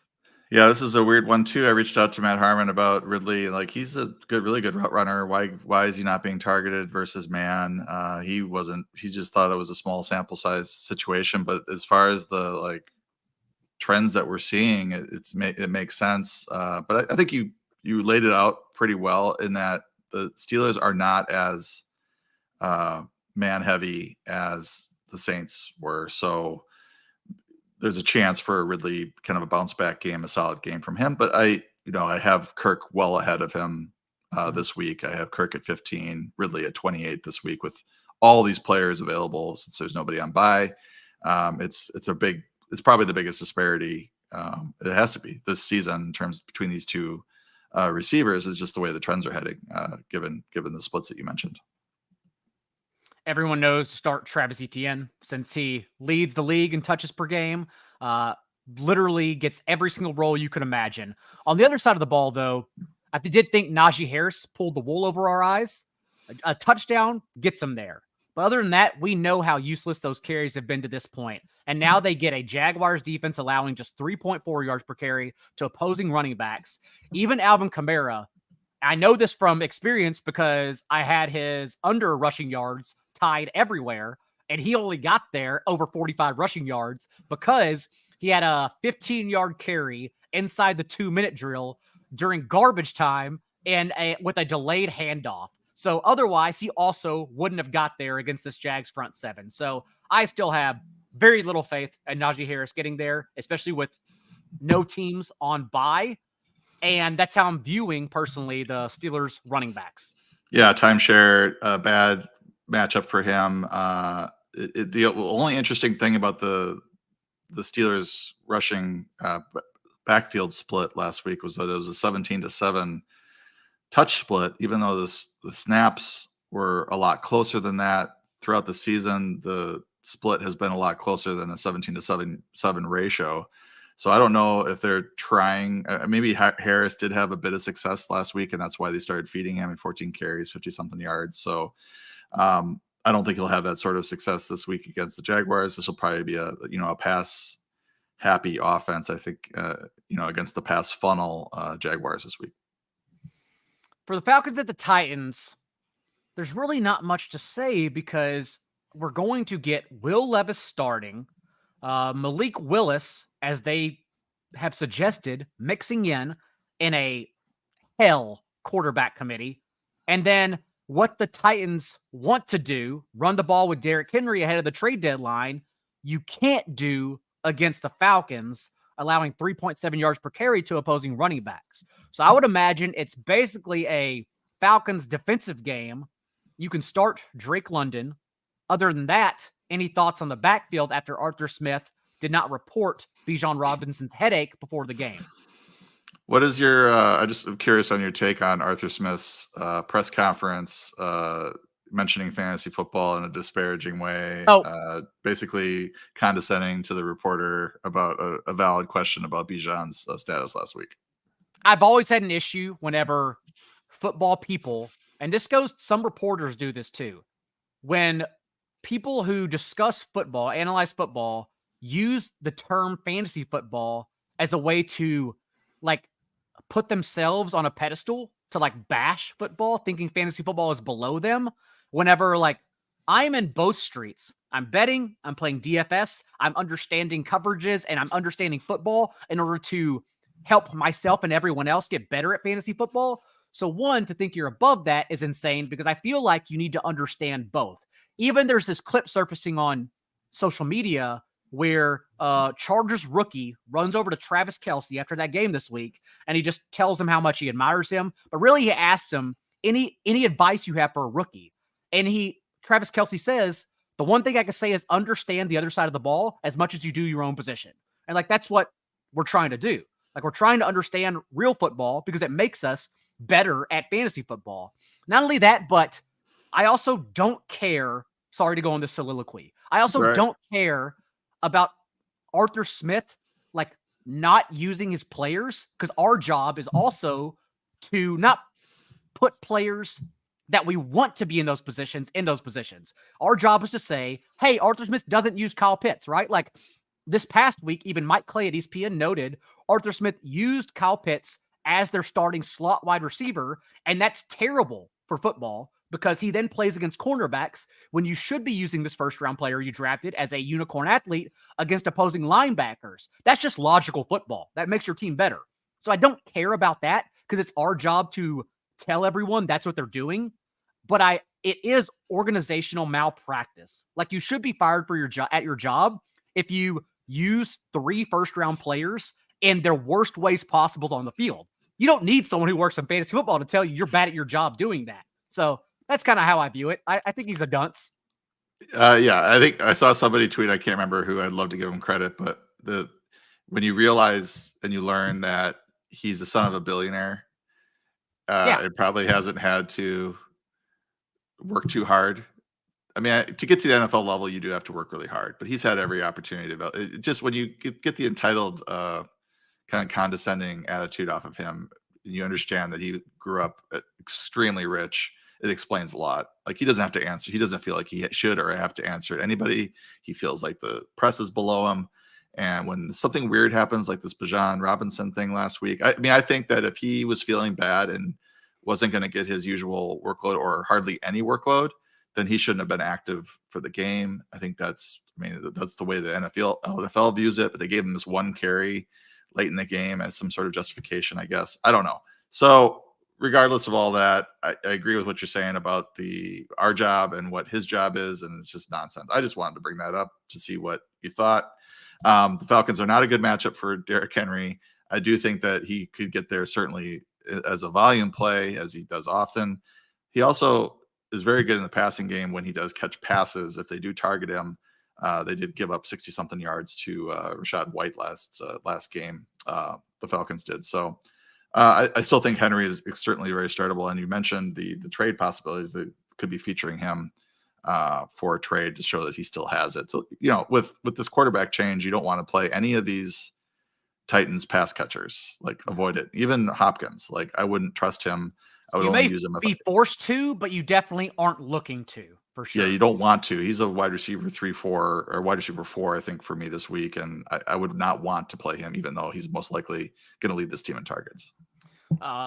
S2: Yeah, this is a weird one too. I reached out to Matt Harmon about Ridley. Like, he's a really good route runner. Why is he not being targeted versus man? He just thought it was a small sample size situation. But as far as the trends that we're seeing, it makes sense. But I think you laid it out pretty well in that the Steelers are not as man heavy as the Saints were. So there's a chance for Ridley, kind of a bounce back game, a solid game from him. But I have Kirk well ahead of him this week. I have Kirk at 15, Ridley at 28 this week with all these players available since there's nobody on bye. It's probably the biggest disparity. It has to be this season in terms between these two receivers is just the way the trends are heading, given the splits that you mentioned.
S1: Everyone knows to start Travis Etienne since he leads the league in touches per game, literally gets every single role you could imagine. On the other side of the ball, though, I did think Najee Harris pulled the wool over our eyes. A touchdown gets him there. But other than that, we know how useless those carries have been to this point. And now they get a Jaguars defense allowing just 3.4 yards per carry to opposing running backs. Even Alvin Kamara, I know this from experience because I had his under rushing yards tied everywhere, and he only got there over 45 rushing yards because he had a 15-yard carry inside the 2-minute drill during garbage time and with a delayed handoff. So otherwise, he also wouldn't have got there against this Jags front 7. So I still have very little faith in Najee Harris getting there, especially with no teams on bye. And that's how I'm viewing, personally, the Steelers running backs.
S2: Yeah, timeshare, bad matchup for him. The only interesting thing about the Steelers rushing backfield split last week was that it was a 17-7 touch split, even though the snaps were a lot closer than that throughout the season. The split has been a lot closer than a 17-7 ratio. So I don't know if they're trying. Maybe Harris did have a bit of success last week, and that's why they started feeding him at 14 carries, 50-something yards. So I don't think he'll have that sort of success this week against the Jaguars. This will probably be a pass happy offense, I think, against the pass funnel Jaguars this week.
S1: For the Falcons at the Titans, there's really not much to say because we're going to get Will Levis starting, Malik Willis, as they have suggested, mixing in a hell quarterback committee, and then what the Titans want to do, run the ball with Derrick Henry ahead of the trade deadline, you can't do against the Falcons allowing 3.7 yards per carry to opposing running backs. So I would imagine it's basically a Falcons defensive game. You can start Drake London. Other than that, any thoughts on the backfield after Arthur Smith did not report Bijan Robinson's headache before the game?
S2: What is your, I'm just curious on your take on Arthur Smith's press conference, mentioning fantasy football in a disparaging way, basically condescending to the reporter about a valid question about Bijan's status last week.
S1: I've always had an issue whenever football people, and this goes, some reporters do this too, when people who discuss football, analyze football, use the term fantasy football as a way to like put themselves on a pedestal to like bash football, thinking fantasy football is below them. Whenever like I'm in both streets, I'm betting, I'm playing DFS, I'm understanding coverages, and I'm understanding football in order to help myself and everyone else get better at fantasy football. So one, to think you're above that is insane, because I feel like you need to understand both. Even there's this clip surfacing on social media where Chargers rookie runs over to Travis Kelce after that game this week, and he just tells him how much he admires him. But really, he asks him, any advice you have for a rookie? And Travis Kelce says, the one thing I can say is understand the other side of the ball as much as you do your own position. And like, that's what we're trying to do. Like, we're trying to understand real football because it makes us better at fantasy football. Not only that, but I also don't care. Sorry to go on this soliloquy. I also don't care about Arthur Smith, like, not using his players, because our job is also to not put players that we want to be in those positions. Our job is to say, hey, Arthur Smith doesn't use Kyle Pitts, right? Like this past week, even Mike Clay at ESPN noted Arthur Smith used Kyle Pitts as their starting slot wide receiver, and that's terrible for football because he then plays against cornerbacks when you should be using this first-round player you drafted as a unicorn athlete against opposing linebackers. That's just logical football. That makes your team better. So I don't care about that because it's our job to tell everyone that's what they're doing. But it is organizational malpractice. Like, you should be fired for at your job if you use 3 first-round players in their worst ways possible on the field. You don't need someone who works in fantasy football to tell you you're bad at your job doing that. So that's kind of how I view it. I think he's a dunce.
S2: Yeah, I think I saw somebody tweet, I can't remember who, I'd love to give him credit, but when you realize and you learn that he's the son of a billionaire, it probably hasn't had to work too hard. I mean, to get to the NFL level, you do have to work really hard, but he's had every opportunity to develop. Just when you get the entitled, kind of condescending attitude off of him, and you understand that he grew up extremely rich, it explains a lot. Like, he doesn't have to answer. He doesn't feel like he should or have to answer to anybody. He feels like the press is below him. And when something weird happens, like this Bijan Robinson thing last week, I mean, I think that if he was feeling bad and wasn't going to get his usual workload or hardly any workload, then he shouldn't have been active for the game. I think that's the way the NFL views it, but they gave him this one carry late in the game as some sort of justification, I guess. I don't know. So regardless of all that, I agree with what you're saying about our job and what his job is, and it's just nonsense. I just wanted to bring that up to see what you thought. The Falcons are not a good matchup for Derrick Henry. I do think that he could get there certainly as a volume play, as he does often. He also is very good in the passing game when he does catch passes. If they do target him, they did give up 60-something yards to Rachaad White last game. The Falcons did. So I still think Henry is certainly very startable. And you mentioned the trade possibilities that could be featuring him for a trade to show that he still has it. So, with this quarterback change, you don't want to play any of these Titans pass catchers. Like, avoid it. Even Hopkins, like, I wouldn't trust him. I would only use him if
S1: be forced to, but you definitely aren't looking to, for sure.
S2: Yeah, you don't want to. He's a wide receiver 3-4 or wide receiver 4, I think, for me this week, and I would not want to play him, even though he's most likely going to lead this team in targets.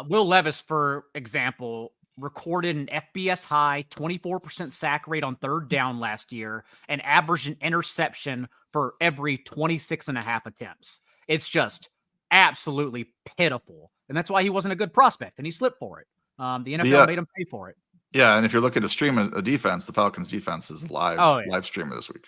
S1: Will Levis, for example, recorded an FBS high 24% sack rate on third down last year and averaged an interception for every 26.5 attempts. It's just absolutely pitiful. And that's why he wasn't a good prospect, and he slipped for it. The NFL made him pay for it.
S2: Yeah, and if you're looking to stream a defense, the Falcons defense is live streamer this week.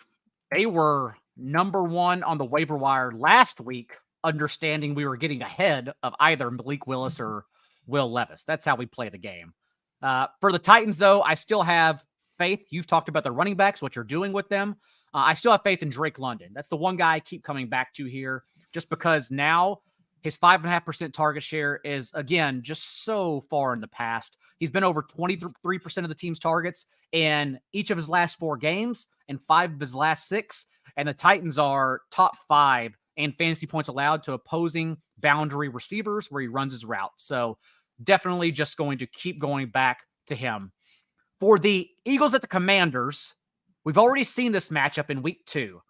S1: They were number 1 on the waiver wire last week understanding we were getting ahead of either Malik Willis or Will Levis. That's how we play the game. For the Titans, though, I still have faith. You've talked about the running backs, what you're doing with them. I still have faith in Drake London. That's the one guy I keep coming back to here, just because now his 5.5% target share is, again, just so far in the past. He's been over 23% of the team's targets in each of his last 4 games and 5 of his last 6. And the Titans are top 5 in fantasy points allowed to opposing boundary receivers where he runs his route. So definitely just going to keep going back to him. For the Eagles at the Commanders, we've already seen this matchup in week 2,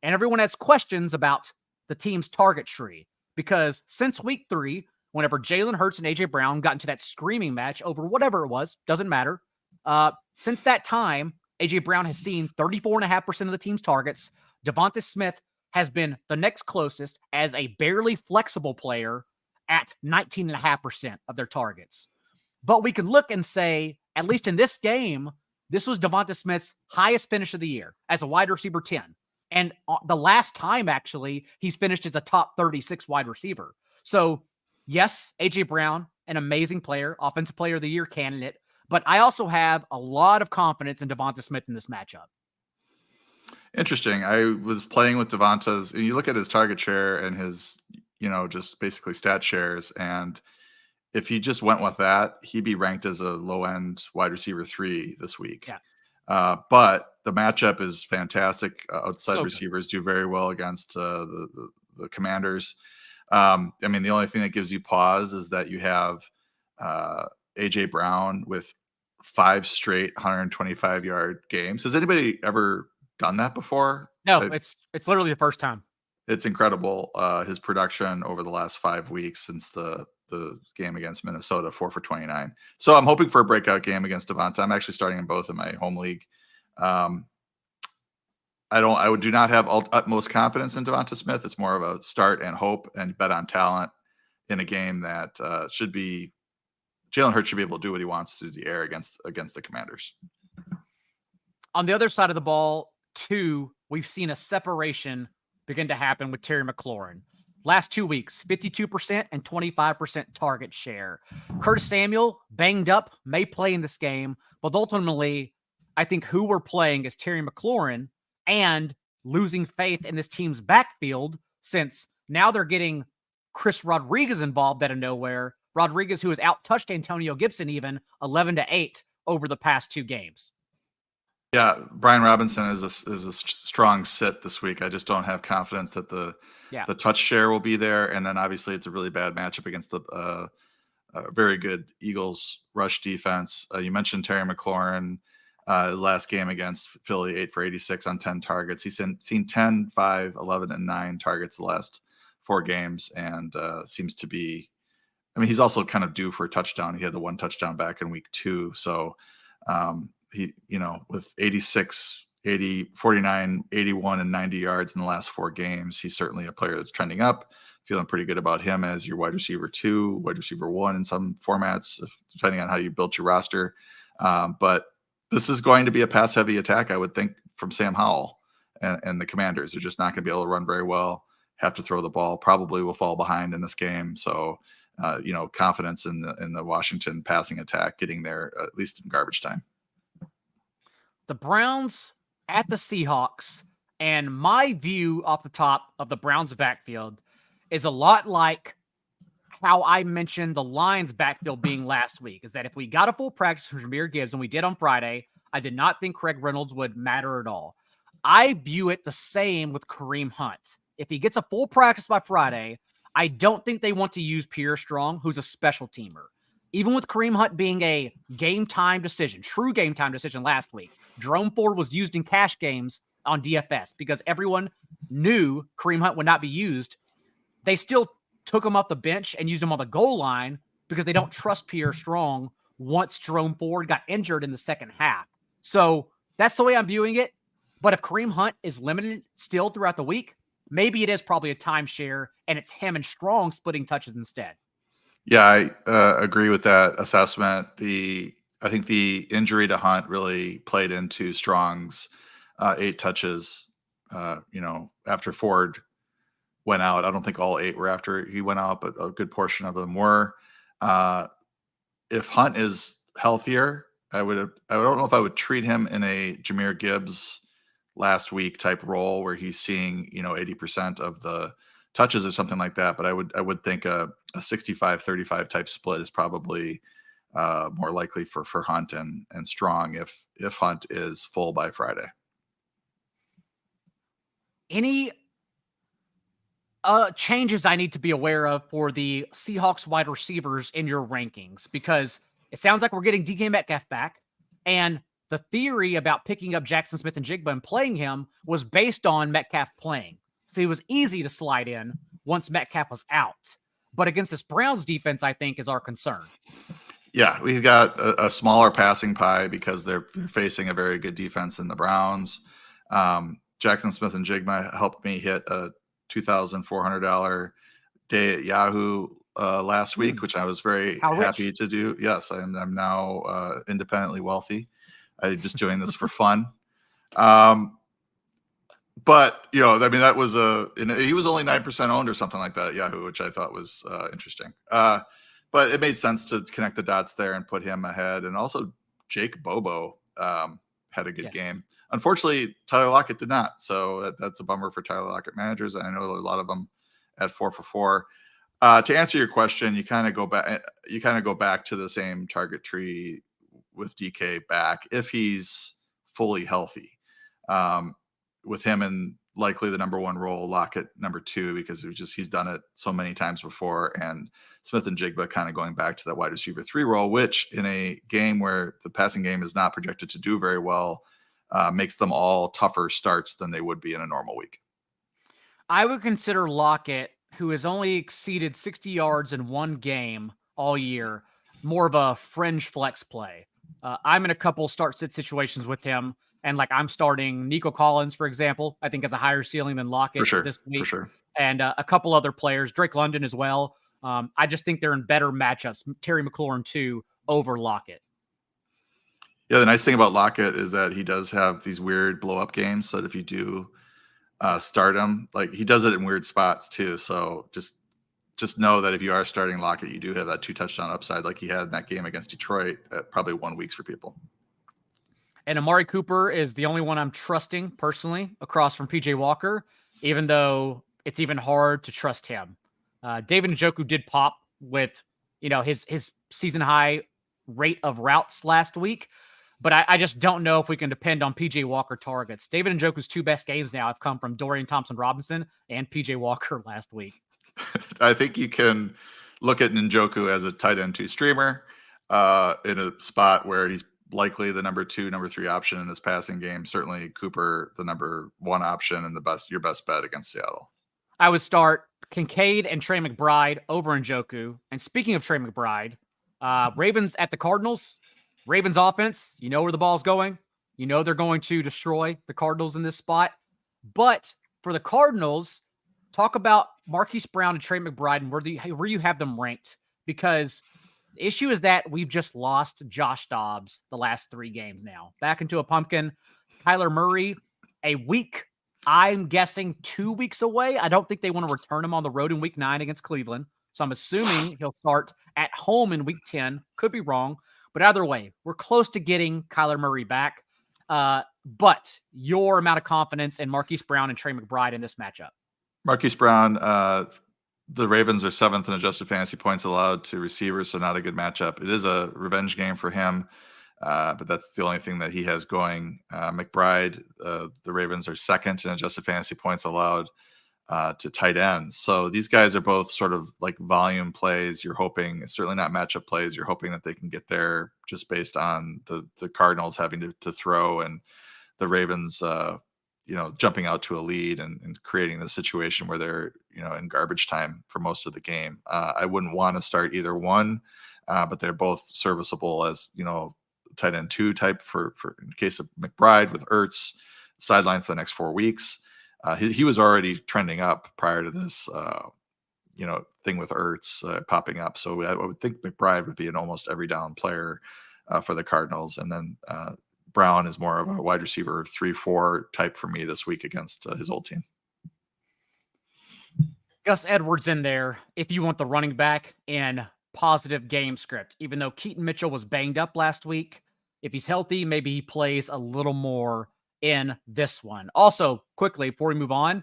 S1: and everyone has questions about the team's target tree because since week 3, whenever Jalen Hurts and A.J. Brown got into that screaming match over whatever it was, doesn't matter. Since that time, A.J. Brown has seen 34.5% of the team's targets. Devonta Smith has been the next closest as a barely flexible player at 19.5% of their targets. But we can look and say, at least in this game, this was Devonta Smith's highest finish of the year as a wide receiver 10. And the last time, actually, he's finished as a top 36 wide receiver. So, yes, A.J. Brown, an amazing player, offensive player of the year candidate. But I also have a lot of confidence in Devonta Smith in this matchup.
S2: Interesting. I was playing with Devonta's, and you look at his target share and his, just basically stat shares. And if he just went with that, he'd be ranked as a low-end wide receiver 3 this week.
S1: Yeah.
S2: But the matchup is fantastic. Outside receivers do very well against the Commanders. The only thing that gives you pause is that you have A.J. Brown with 5 straight 125-yard games. Has anybody ever done that before?
S1: No, it's literally the first time.
S2: It's incredible. His production over the last 5 weeks since the game against Minnesota, 4 for 29. So I'm hoping for a breakout game against Devonta. I'm actually starting in both in my home league. I do not have utmost confidence in Devonta Smith. It's more of a start and hope and bet on talent in a game that should be Jalen Hurts should be able to do what he wants to the air against the Commanders.
S1: On the other side of the ball, too, we've seen a separation begin to happen with Terry McLaurin. Last 2 weeks, 52% and 25% target share. Curtis Samuel, banged up, may play in this game, but ultimately, I think who we're playing is Terry McLaurin and losing faith in this team's backfield since now they're getting Chris Rodriguez involved out of nowhere. Rodriguez, who has out-touched Antonio Gibson even 11-8 over the past 2 games.
S2: Yeah, Brian Robinson is a strong sit this week. I just don't have confidence that the touch share will be there. And then obviously it's a really bad matchup against the very good Eagles rush defense. You mentioned Terry McLaurin last game against Philly, 8 for 86 on 10 targets. He's seen 10, 5, 11, and 9 targets the last 4 games and seems to be, he's also kind of due for a touchdown. He had the 1 touchdown back in week 2. So, he, with 86, 80, 49, 81, and 90 yards in the last 4 games, he's certainly a player that's trending up. Feeling pretty good about him as your wide receiver 2, wide receiver 1 in some formats, depending on how you built your roster. But this is going to be a pass-heavy attack, I would think, from Sam Howell and the Commanders. They're just not going to be able to run very well, have to throw the ball, probably will fall behind in this game. So, confidence in the Washington passing attack getting there, at least in garbage time.
S1: The Browns at the Seahawks, and my view off the top of the Browns backfield is a lot like how I mentioned the Lions backfield being last week, is that if we got a full practice from Jahmyr Gibbs, and we did on Friday, I did not think Craig Reynolds would matter at all. I view it the same with Kareem Hunt. If he gets a full practice by Friday, I don't think they want to use Pierre Strong, who's a special teamer. Even with Kareem Hunt being a game-time decision, true game-time decision last week, Jerome Ford was used in cash games on DFS because everyone knew Kareem Hunt would not be used. They still took him off the bench and used him on the goal line because they don't trust Pierre Strong once Jerome Ford got injured in the second half. So that's the way I'm viewing it. But if Kareem Hunt is limited still throughout the week, maybe it is probably a timeshare and it's him and Strong splitting touches instead.
S2: Yeah, I agree with that assessment. I think the injury to Hunt really played into Strong's 8 touches, after Ford went out. I don't think all 8 were after he went out, but a good portion of them were. If Hunt is healthier, I don't know if I would treat him in a Jahmyr Gibbs last week type role where he's seeing 80% of the touches or something like that. But I would think a 65-35 type split is probably more likely for Hunt and Strong if Hunt is full by Friday.
S1: Any changes I need to be aware of for the Seahawks wide receivers in your rankings? Because it sounds like we're getting DK Metcalf back, and the theory about picking up Jackson Smith and Jigba and playing him was based on Metcalf playing. So it was easy to slide in once Metcalf was out. But against this Browns defense, I think, is our concern.
S2: Yeah, we've got a smaller passing pie because they're facing a very good defense in the Browns. Jackson Smith and Jigba helped me hit a $2,400 day at Yahoo last week, which I was very happy to do. Yes, I'm now independently wealthy. I'm just doing this for fun. But that was he was only 9% owned or something like that at Yahoo, which I thought was interesting. But it made sense to connect the dots there and put him ahead. And also Jake Bobo had a good game. Unfortunately, Tyler Lockett did not. So that's a bummer for Tyler Lockett managers. I know a lot of them at 4 for 4. To answer your question, you kind of go back to the same target tree with DK back if he's fully healthy. With him in likely the number 1 role, Lockett number 2, because he's done it so many times before, and Smith and Jigba kind of going back to that wide receiver 3 role, which in a game where the passing game is not projected to do very well, makes them all tougher starts than they would be in a normal week.
S1: I would consider Lockett, who has only exceeded 60 yards in one game all year, more of a fringe flex play. I'm in a couple start-sit situations with him, and I'm starting Nico Collins, for example. I think has a higher ceiling than Lockett this week.
S2: For sure.
S1: And a couple other players, Drake London as well. I just think they're in better matchups. Terry McLaurin, too, over Lockett.
S2: Yeah, the nice thing about Lockett is that he does have these weird blow-up games. So that if you do start him, he does it in weird spots too. So just know that if you are starting Lockett, you do have that 2 touchdown upside like he had in that game against Detroit at probably 1 week for people.
S1: And Amari Cooper is the only one I'm trusting personally across from PJ Walker, even though it's even hard to trust him. David Njoku did pop with, his season high rate of routes last week, but I just don't know if we can depend on PJ Walker targets. David Njoku's 2 best games now have come from Dorian Thompson-Robinson and PJ Walker last week.
S2: I think you can look at Njoku as a tight end 2 streamer in a spot where he's likely the number 2, number 3 option in this passing game. Certainly Cooper, the number 1 option and your best bet against Seattle.
S1: I would start Kincaid and Trey McBride over Njoku. And speaking of Trey McBride, Ravens at the Cardinals. Ravens offense, you know where the ball's going. You know they're going to destroy the Cardinals in this spot. But for the Cardinals, talk about Marquise Brown and Trey McBride and where you have them ranked. Because the issue is that we've just lost Josh Dobbs the last 3 games now. Back into a pumpkin. Kyler Murray, a week, I'm guessing 2 weeks away. I don't think they want to return him on the road in week 9 against Cleveland. So I'm assuming he'll start at home in week 10. Could be wrong. But either way, we're close to getting Kyler Murray back. But your amount of confidence in Marquise Brown and Trey McBride in this matchup?
S2: Marquise Brown, the Ravens are 7th in adjusted fantasy points allowed to receivers, so not a good matchup. It is a revenge game for him, but that's the only thing that he has going. McBride, the Ravens are 2nd in adjusted fantasy points allowed to tight ends. So these guys are both sort of like volume plays. You're hoping, certainly not matchup plays. You're hoping that they can get there just based on the Cardinals having to throw and the Ravens, jumping out to a lead and creating the situation where they're, in garbage time for most of the game. I wouldn't want to start either one, but they're both serviceable as, tight end 2 type for in case of McBride with Ertz sidelined for the next 4 weeks. He was already trending up prior to this, thing with Ertz popping up. So I would think McBride would be an almost every down player for the Cardinals. And then Brown is more of a wide receiver 3-4 type for me this week against his old team.
S1: Gus Edwards in there if you want the running back in positive game script, even though Keaton Mitchell was banged up last week. If he's healthy, maybe he plays a little more in this one. Also, quickly, before we move on,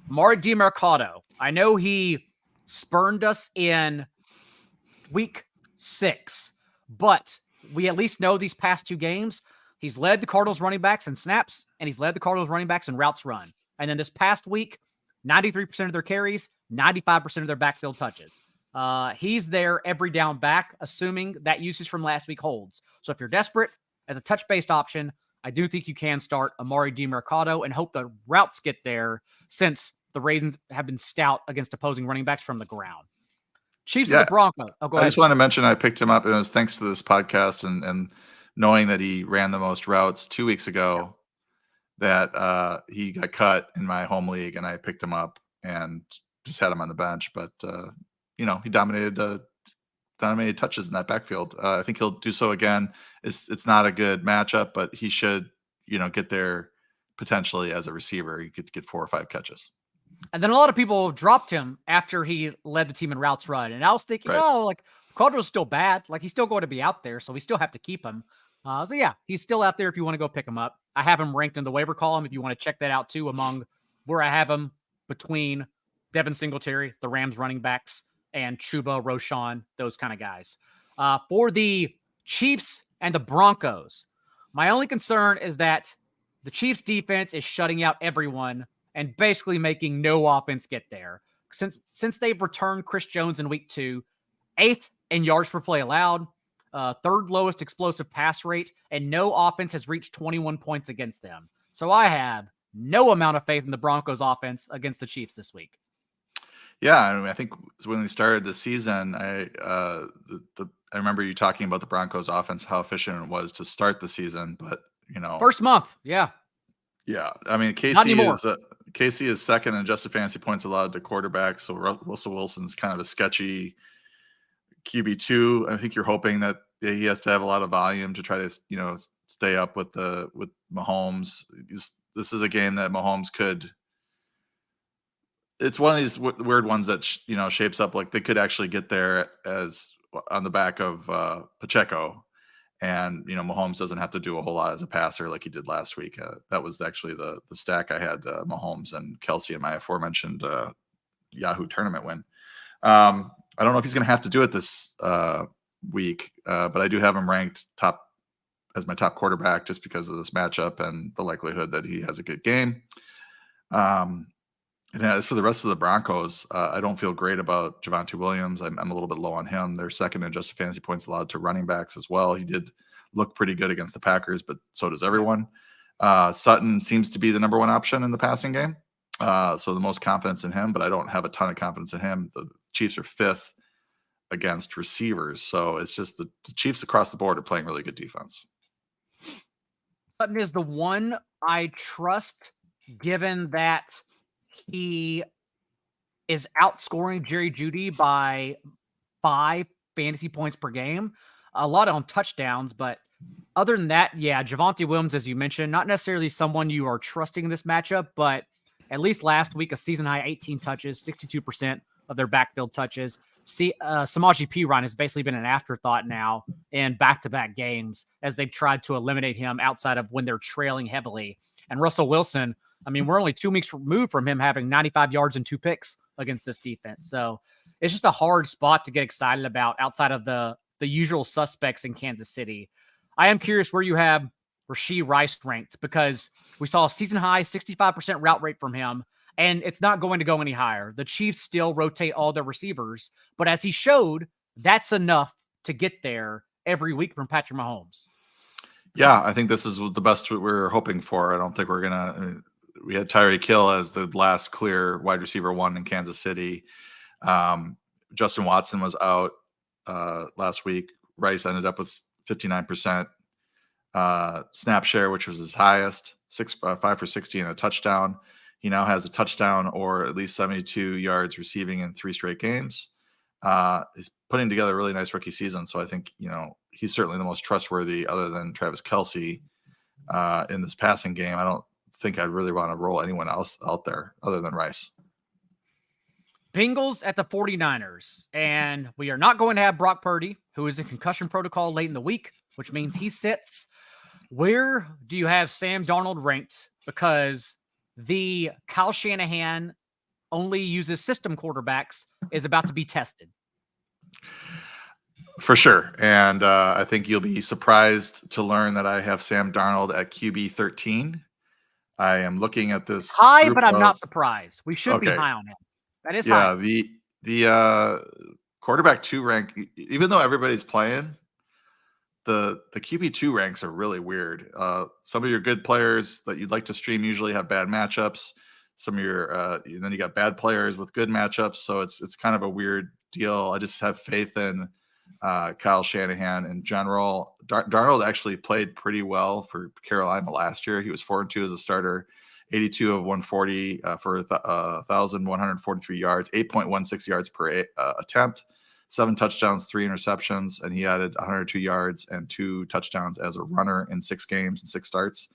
S1: Amari DiMercado. I know he spurned us in week 6, but we at least know these past 2 games, he's led the Cardinals running backs in snaps, and he's led the Cardinals running backs in routes run. And then this past week, 93% of their carries, 95% of their backfield touches. He's there every down back, assuming that usage from last week holds. So if you're desperate as a touch-based option, I do think you can start Amari DiMercado and hope the routes get there, since the Ravens have been stout against opposing running backs from the ground. Chiefs of the Broncos. Oh, go ahead.
S2: I just want to mention I picked him up, and it was thanks to this podcast and knowing that he ran the most routes 2 weeks ago, that he got cut in my home league, and I picked him up and just had him on the bench. But he dominated touches in that backfield. I think he'll do so again. It's not a good matchup, but he should get there potentially as a receiver. He could get 4 or 5 catches.
S1: And then a lot of people dropped him after he led the team in routes run. And I was thinking, Cardinals still bad. Like, he's still going to be out there, so we still have to keep him. So yeah, he's still out there if you want to go pick him up. I have him ranked in the waiver column if you want to check that out too, among where I have him between Devin Singletary, the Rams running backs, and Chuba, Roschon, those kind of guys. For the Chiefs and the Broncos, my only concern is that the Chiefs defense is shutting out everyone and basically making no offense get there. Since they've returned Chris Jones in week 2, 8th in yards per play allowed, 3rd lowest explosive pass rate, and no offense has reached 21 points against them. So I have no amount of faith in the Broncos offense against the Chiefs this week.
S2: Yeah, I mean, I think when we started the season, I remember you talking about the Broncos offense, how efficient it was to start the season, but
S1: first month, yeah.
S2: I mean, Casey is second in adjusted fantasy points allowed to quarterbacks. So Russell Wilson's kind of a sketchy QB2. I think you're hoping that he has to have a lot of volume to try to stay up with Mahomes. This is a game that Mahomes could. It's one of these weird ones that shapes up like they could actually get there as on the back of Pacheco. And, Mahomes doesn't have to do a whole lot as a passer like he did last week. That was actually the stack I had, Mahomes and Kelsey in my aforementioned Yahoo tournament win. I don't know if he's going to have to do it this week, but I do have him ranked top as my top quarterback just because of this matchup and the likelihood that he has a good game. And as for the rest of the Broncos, I don't feel great about Javonte Williams. I'm a little bit low on him. They're second in adjusted fantasy points allowed to running backs as well. He did look pretty good against the Packers, but so does everyone. Sutton seems to be the number 1 option in the passing game. So the most confidence in him, but I don't have a ton of confidence in him. The Chiefs are 5th against receivers. So it's just the Chiefs across the board are playing really good defense.
S1: Sutton is the one I trust, given that he is outscoring Jerry Jeudy by 5 fantasy points per game. A lot on touchdowns, but other than that, Javonte Williams, as you mentioned, not necessarily someone you are trusting in this matchup, but at least last week, a season-high 18 touches, 62% of their backfield touches. Samaje Perine has basically been an afterthought now in back-to-back games as they've tried to eliminate him outside of when they're trailing heavily. And Russell Wilson, I mean, we're only 2 weeks removed from him having 95 yards and 2 picks against this defense. So it's just a hard spot to get excited about outside of the usual suspects in Kansas City. I am curious where you have Rashee Rice ranked, because we saw a season-high 65% route rate from him, and it's not going to go any higher. The Chiefs still rotate all their receivers, but as he showed, that's enough to get there every week from Patrick Mahomes.
S2: Yeah, I think this is the best we're hoping for. I don't think we're going to – we had Tyreek Hill as the last clear wide receiver 1 in Kansas City. Justin Watson was out last week. Rice ended up with 59% snap share, which was his highest, 5 for 60 and a touchdown. He now has a touchdown or at least 72 yards receiving in 3 straight games. He's putting together a really nice rookie season. So I think, he's certainly the most trustworthy other than Travis Kelce in this passing game. I don't think I'd really want to roll anyone else out there other than Rice.
S1: Bengals at the 49ers. And we are not going to have Brock Purdy, who is in concussion protocol late in the week, which means he sits. Where do you have Sam Darnold ranked? Because the Kyle Shanahan only uses system quarterbacks is about to be tested.
S2: For sure. And I think you'll be surprised to learn that I have Sam Darnold at QB 13. I am looking at this
S1: high, but I'm not surprised. We should be high on him. That is high.
S2: Yeah, the quarterback 2 rank, even though everybody's playing, the QB 2 ranks are really weird. Some of your good players that you'd like to stream usually have bad matchups. Some of your then you got bad players with good matchups. So it's kind of a weird deal. I just have faith in Kyle Shanahan in general. Darnold actually played pretty well for Carolina last year. He was 4-2 as a starter, 82 of 140 for 1,143 yards, 8.16 yards per attempt, 7 touchdowns, 3 interceptions, and he added 102 yards and 2 touchdowns as a runner in 6 games and 6 starts.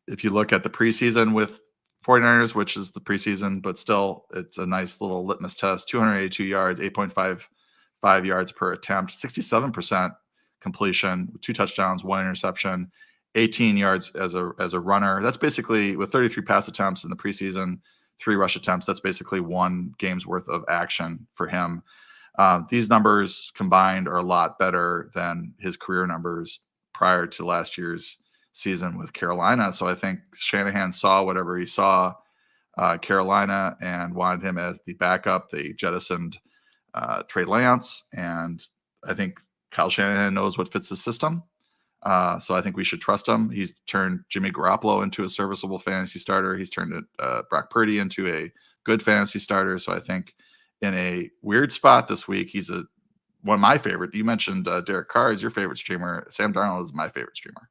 S2: If you look at the preseason with 49ers, which is the preseason, but still it's a nice little litmus test, 282 yards, 8.55 yards per attempt, 67% completion, 2 touchdowns, 1 interception, 18 yards as a runner. That's basically, with 33 pass attempts in the preseason, 3 rush attempts, that's basically 1 game's worth of action for him. These numbers combined are a lot better than his career numbers prior to last year's season with Carolina. So I think Shanahan saw whatever he saw Carolina and wanted him as the backup. They jettisoned Trey Lance, and I think Kyle Shanahan knows what fits the system. So I think we should trust him. He's turned Jimmy Garoppolo into a serviceable fantasy starter. He's turned Brock Purdy into a good fantasy starter. So I think in a weird spot this week, he's one of my favorite. You mentioned Derek Carr is your favorite streamer. Sam Darnold is my favorite streamer.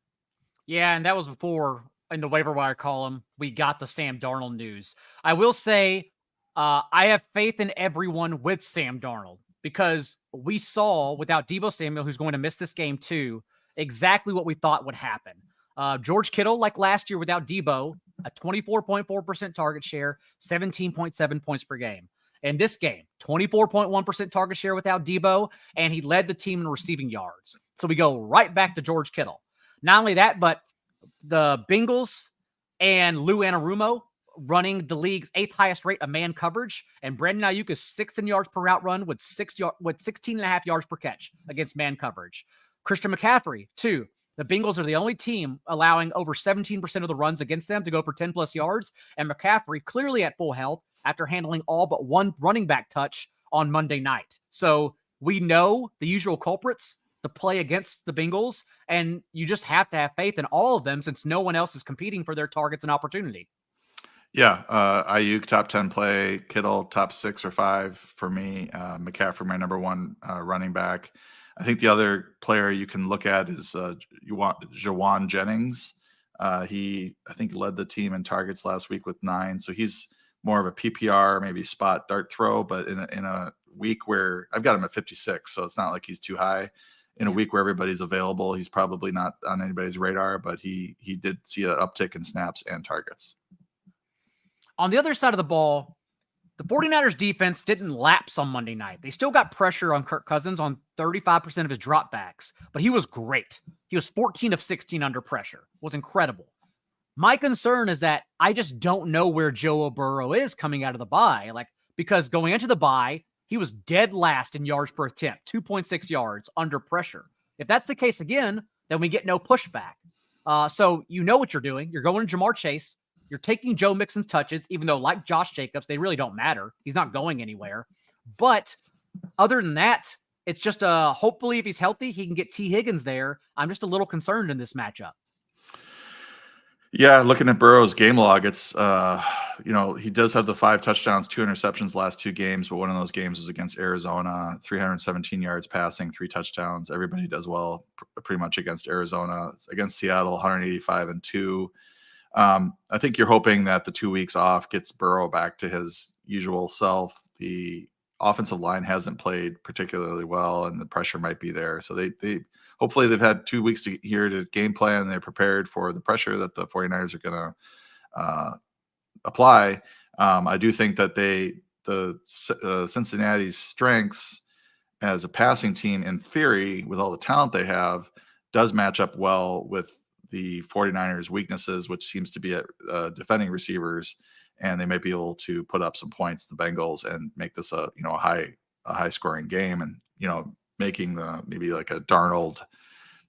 S1: Yeah, and that was before in the waiver wire column we got the Sam Darnold news. I will say I have faith in everyone with Sam Darnold because we saw without Deebo Samuel, who's going to miss this game too, exactly what we thought would happen. George Kittle, like last year without Deebo, a 24.4% target share, 17.7 points per game. In this game, 24.1% target share without Deebo, and he led the team in receiving yards. So we go right back to George Kittle. Not only that, but the Bengals and Lou Anarumo running the league's 8th highest rate of man coverage, and Brandon Ayuk is 6th in yards per route run with 16.5 yards per catch against man coverage. Christian McCaffrey, 2. The Bengals are the only team allowing over 17% of the runs against them to go for 10-plus yards, and McCaffrey clearly at full health after handling all but 1 running back touch on Monday night. So we know the usual culprits to play against the Bengals, and you just have to have faith in all of them since no one else is competing for their targets and opportunity.
S2: Yeah, Ayuk top 10 play, Kittle top 6 or 5 for me, McCaffrey my number 1 running back. I think the other player you can look at is Jawan Jennings. He, I think, led the team in targets last week with 9, so he's more of a PPR, maybe spot dart throw, but in a week where I've got him at 56, so it's not like he's too high. In a week where everybody's available, he's probably not on anybody's radar, but he did see an uptick in snaps and targets.
S1: On the other side of the ball, the 49ers defense didn't lapse on Monday night. They still got pressure on Kirk Cousins on 35% of his dropbacks, but he was great. He was 14 of 16 under pressure. It was incredible. My concern is that I just don't know where Joe Burrow is coming out of the bye. Because going into the bye, he was dead last in yards per attempt, 2.6 yards under pressure. If that's the case again, then we get no pushback. So you know what you're doing. You're going to Jamar Chase. You're taking Joe Mixon's touches, even though, like Josh Jacobs, they really don't matter. He's not going anywhere. But other than that, it's just hopefully if he's healthy, he can get T. Higgins there. I'm just a little concerned in this matchup.
S2: Yeah, looking at Burrow's game log, it's, he does have the 5 touchdowns, 2 interceptions last 2 games, but one of those games was against Arizona, 317 yards passing, 3 touchdowns. Everybody does well pretty much against Arizona. It's against Seattle, 185 and 2. I think you're hoping that the 2 weeks off gets Burrow back to his usual self. The offensive line hasn't played particularly well, and the pressure might be there. So they hopefully they've had 2 weeks here to game plan. They're prepared for the pressure that the 49ers are going to apply. I do think that Cincinnati's strengths as a passing team, in theory, with all the talent they have, does match up well with the 49ers' weaknesses, which seems to be at defending receivers, and they may be able to put up some points, the Bengals, and make this a high scoring game, and making maybe like a Darnold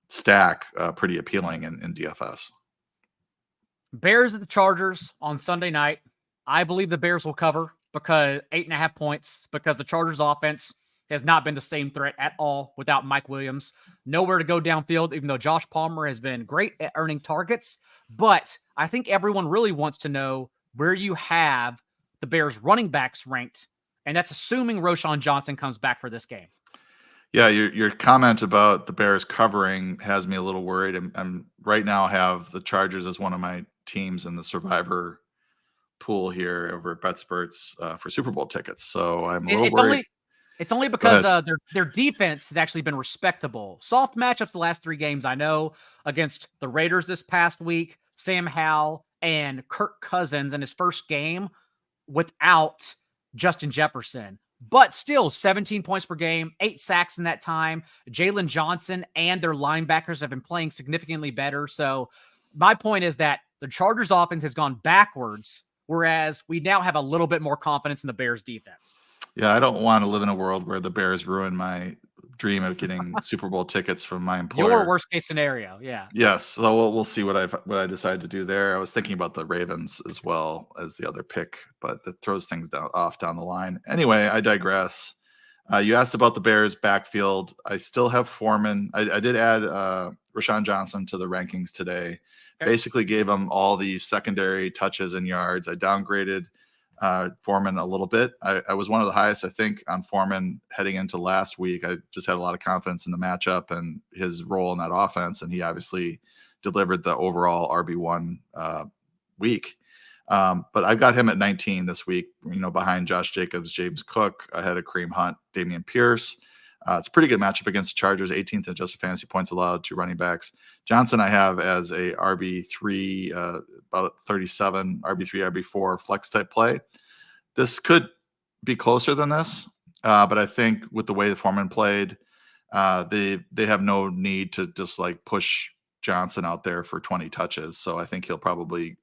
S2: stack pretty appealing in DFS.
S1: Bears at the Chargers on Sunday night. I believe the Bears will cover because 8.5 points, because the Chargers offense has not been the same threat at all without Mike Williams. Nowhere to go downfield, even though Josh Palmer has been great at earning targets. But I think everyone really wants to know where you have the Bears running backs ranked, and that's assuming Roshon Johnson comes back for this game.
S2: Yeah, your comment about the Bears covering has me a little worried. I'm right now have the Chargers as one of my teams in the Survivor pool here over at BetSperts for Super Bowl tickets. So I'm a little worried.
S1: It's only because their defense has actually been respectable. Soft matchups the last 3 games, I know, against the Raiders this past week, Sam Howell and Kirk Cousins in his first game without Justin Jefferson. But still, 17 points per game, 8 sacks in that time. Jalen Johnson and their linebackers have been playing significantly better. So my point is that the Chargers offense has gone backwards, whereas we now have a little bit more confidence in the Bears defense.
S2: Yeah, I don't want to live in a world where the Bears ruin my dream of getting Super Bowl tickets from my employer.
S1: Your worst case scenario, yeah.
S2: Yes, so we'll see what I decide to do there. I was thinking about the Ravens as well as the other pick, but that throws things off down the line. Anyway, I digress. You asked about the Bears backfield. I still have Foreman. I did add Roshon Johnson to the rankings today. Okay. Basically gave him all the secondary touches and yards. I downgraded Foreman a little bit. I was one of the highest, I think, on Foreman heading into last week. I just had a lot of confidence in the matchup and his role in that offense, and he obviously delivered the overall RB1 week. But I've got him at 19 this week, behind Josh Jacobs, James Cook, ahead of Kareem Hunt, Dameon Pierce. It's a pretty good matchup against the Chargers, 18th in adjusted fantasy points allowed to running backs. Johnson I have as a RB3, about 37, RB3, RB4 flex type play. This could be closer than this, but I think with the way the Foreman played, they have no need to just like push Johnson out there for 20 touches. So I think he'll probably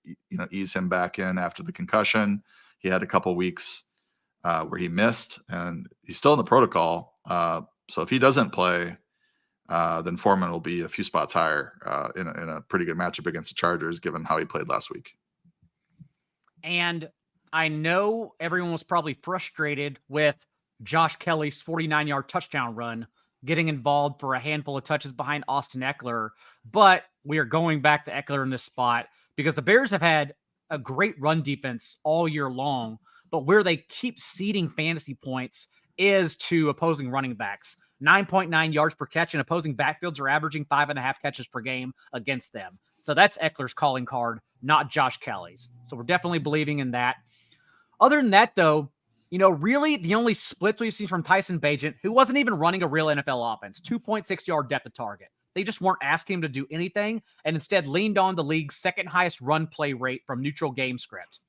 S2: ease him back in after the concussion. He had a couple weeks where he missed, and he's still in the protocol. So if he doesn't play, then Foreman will be a few spots higher in a pretty good matchup against the Chargers, given how he played last week.
S1: And I know everyone was probably frustrated with Josh Kelly's 49-yard touchdown run getting involved for a handful of touches behind Austin Eckler, but we are going back to Eckler in this spot because the Bears have had a great run defense all year long, but where they keep ceding fantasy points is to opposing running backs. 9.9 yards per catch, and opposing backfields are averaging 5.5 catches per game against them. So that's Eckler's calling card, not Josh Kelly's. So we're definitely believing in that. Other than that, though, really the only splits we've seen from Tyson Bagent, who wasn't even running a real NFL offense, 2.6 yard depth of target. They just weren't asking him to do anything and instead leaned on the league's second highest run play rate from neutral game script.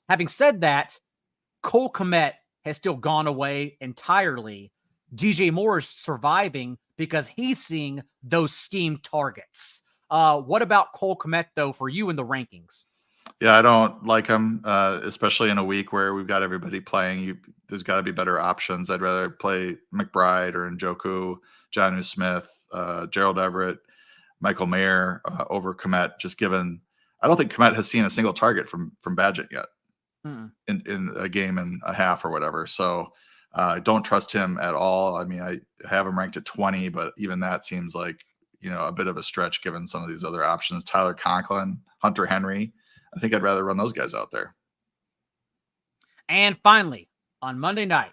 S1: Having said that, Cole Kmet has still gone away entirely. DJ Moore is surviving because he's seeing those scheme targets. What about Cole Kmet, though, for you in the rankings?
S2: Yeah, I don't like him, especially in a week where we've got everybody playing. There's got to be better options. I'd rather play McBride or Njoku, Jonnu Smith, Gerald Everett, Michael Mayer over Kmet, just given I don't think Kmet has seen a single target from Bagent yet in a game and a half or whatever. So I don't trust him at all. I mean, I have him ranked at 20, but even that seems like, a bit of a stretch given some of these other options. Tyler Conklin, Hunter Henry. I think I'd rather run those guys out there.
S1: And finally, on Monday night,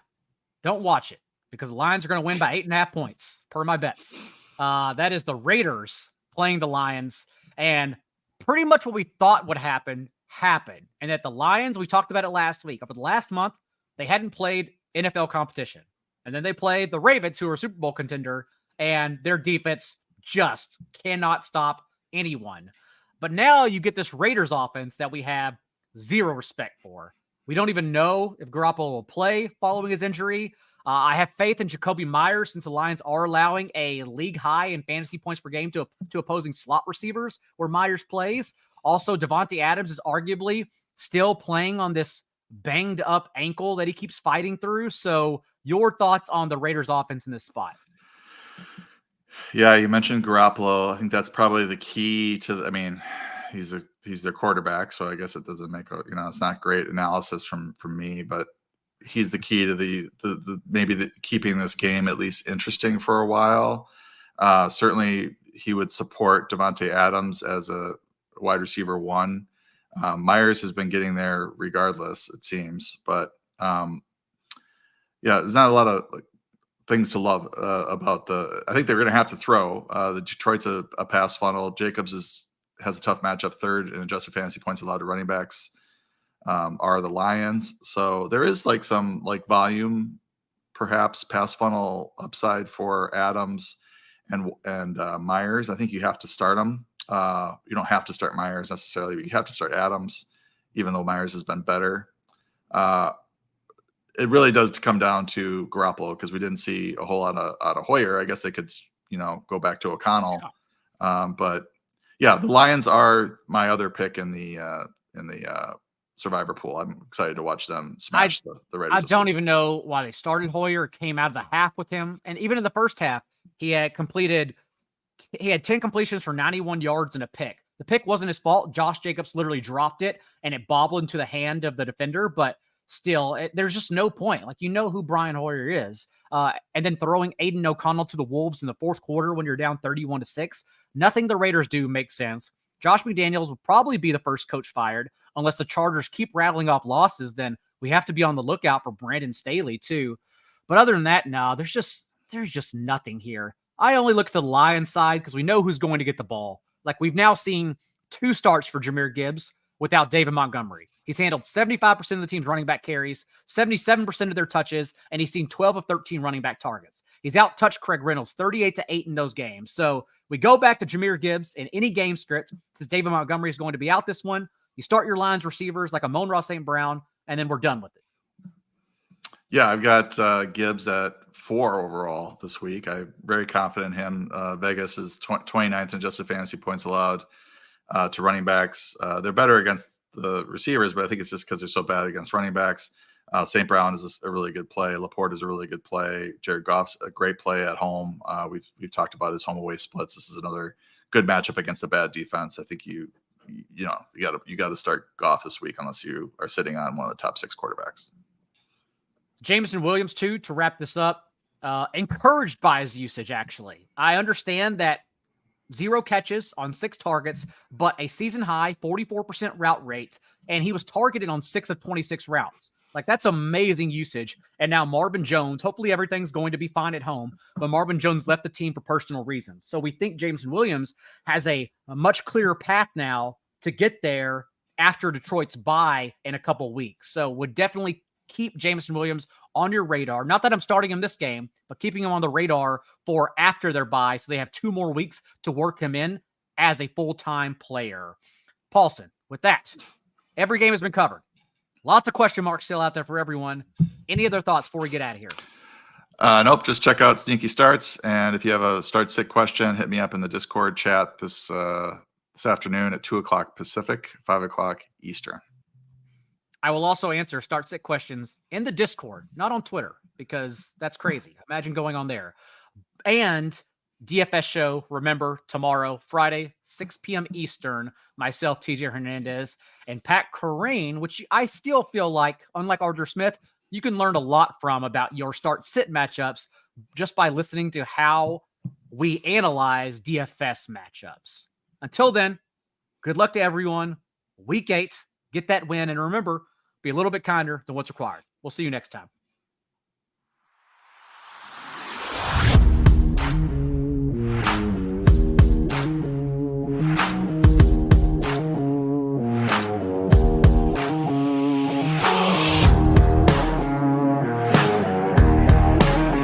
S1: don't watch it because the Lions are going to win by 8.5 points per my bets. That is the Raiders playing the Lions. And pretty much what we thought would happen happened. And that the Lions, we talked about it last week. Over the last month, they hadn't played NFL competition. And then they played the Ravens, who are a Super Bowl contender, and their defense just cannot stop anyone. But now you get this Raiders offense that we have zero respect for. We don't even know if Garoppolo will play following his injury. I have faith in Jacoby Myers since the Lions are allowing a league high in fantasy points per game to opposing slot receivers where Myers plays. Also, Davante Adams is arguably still playing on this banged up ankle that he keeps fighting through. So your thoughts on the Raiders offense in this spot?
S2: Yeah, you mentioned Garoppolo. I think that's probably the key to, I mean, he's their quarterback. So I guess it doesn't make it's not great analysis from me, but he's the key to the keeping this game at least interesting for a while. Certainly he would support Davante Adams as a wide receiver 1. Myers has been getting there regardless, it seems, but there's not a lot of things to love about I think they're going to have to throw. The Detroit's a pass funnel. Jacobs has a tough matchup. Third in adjusted fantasy points allowed to running backs are the Lions. So there is some volume, perhaps pass funnel upside for Adams and Myers. I think you have to start them. You don't have to start Myers necessarily, but you have to start Adams, even though Myers has been better. It really does come down to Garoppolo because we didn't see a whole lot out of Hoyer. I guess they could, go back to O'Connell. But yeah, the Lions are my other pick in the survivor pool. I'm excited to watch them smash the Raiders.
S1: I don't even know why they started Hoyer or came out of the half with him. And even in the first half, he had 10 completions for 91 yards and a pick. The pick wasn't his fault. Josh Jacobs literally dropped it and it bobbled into the hand of the defender, but still, there's just no point. Who Brian Hoyer is. And then throwing Aiden O'Connell to the Wolves in the fourth quarter when you're down 31-6. Nothing the Raiders do makes sense. Josh McDaniels will probably be the first coach fired unless the Chargers keep rattling off losses. Then we have to be on the lookout for Brandon Staley too. But other than that, no, there's just nothing here. I only look to the Lions side because we know who's going to get the ball. We've now seen 2 starts for Jahmyr Gibbs without David Montgomery. He's handled 75% of the team's running back carries, 77% of their touches, and he's seen 12 of 13 running back targets. He's out-touched Craig Reynolds 38-8 in those games. So we go back to Jahmyr Gibbs in any game script since David Montgomery is going to be out this one. You start your Lions receivers like Amon-Ra St. Brown, and then we're done with it.
S2: Yeah, I've got Gibbs at 4 overall this week. I'm very confident in him. Vegas is 29th in adjusted fantasy points allowed to running backs. They're better against the receivers, but I think it's just because they're so bad against running backs. St. Brown is a really good play. Laporte is a really good play. Jared Goff's a great play at home. We've talked about his home away splits. This is another good matchup against a bad defense. I think you got to start Goff this week unless you are sitting on one of the top 6 quarterbacks.
S1: Jameson Williams too, to wrap this up, encouraged by his usage. Actually, I understand that 0 catches on 6 targets, but a season high 44% route rate, and he was targeted on 6 of 26 routes. That's amazing usage. And now Marvin Jones, hopefully everything's going to be fine at home, but Marvin Jones left the team for personal reasons. So we think Jameson Williams has a much clearer path now to get there after Detroit's bye in a couple weeks. So would definitely keep Jameson Williams on your radar. Not that I'm starting him this game, but keeping him on the radar for after their bye so they have 2 more weeks to work him in as a full-time player. Paulson, with that, every game has been covered. Lots of question marks still out there for everyone. Any other thoughts before we get out of here?
S2: Nope. Just check out Sneaky Starts. And if you have a start sit question, hit me up in the Discord chat this afternoon at 2 o'clock Pacific, 5 o'clock Eastern.
S1: I will also answer start sit questions in the Discord, not on Twitter, because that's crazy. Imagine going on there. And DFS show, remember, tomorrow, Friday, 6 p.m. Eastern, myself, TJ Hernandez, and Pat Corrine, which I still feel like, unlike Arthur Smith, you can learn a lot from about your start-sit matchups just by listening to how we analyze DFS matchups. Until then, good luck to everyone. Week 8, get that win, and remember, be a little bit kinder than what's required. We'll see you next time.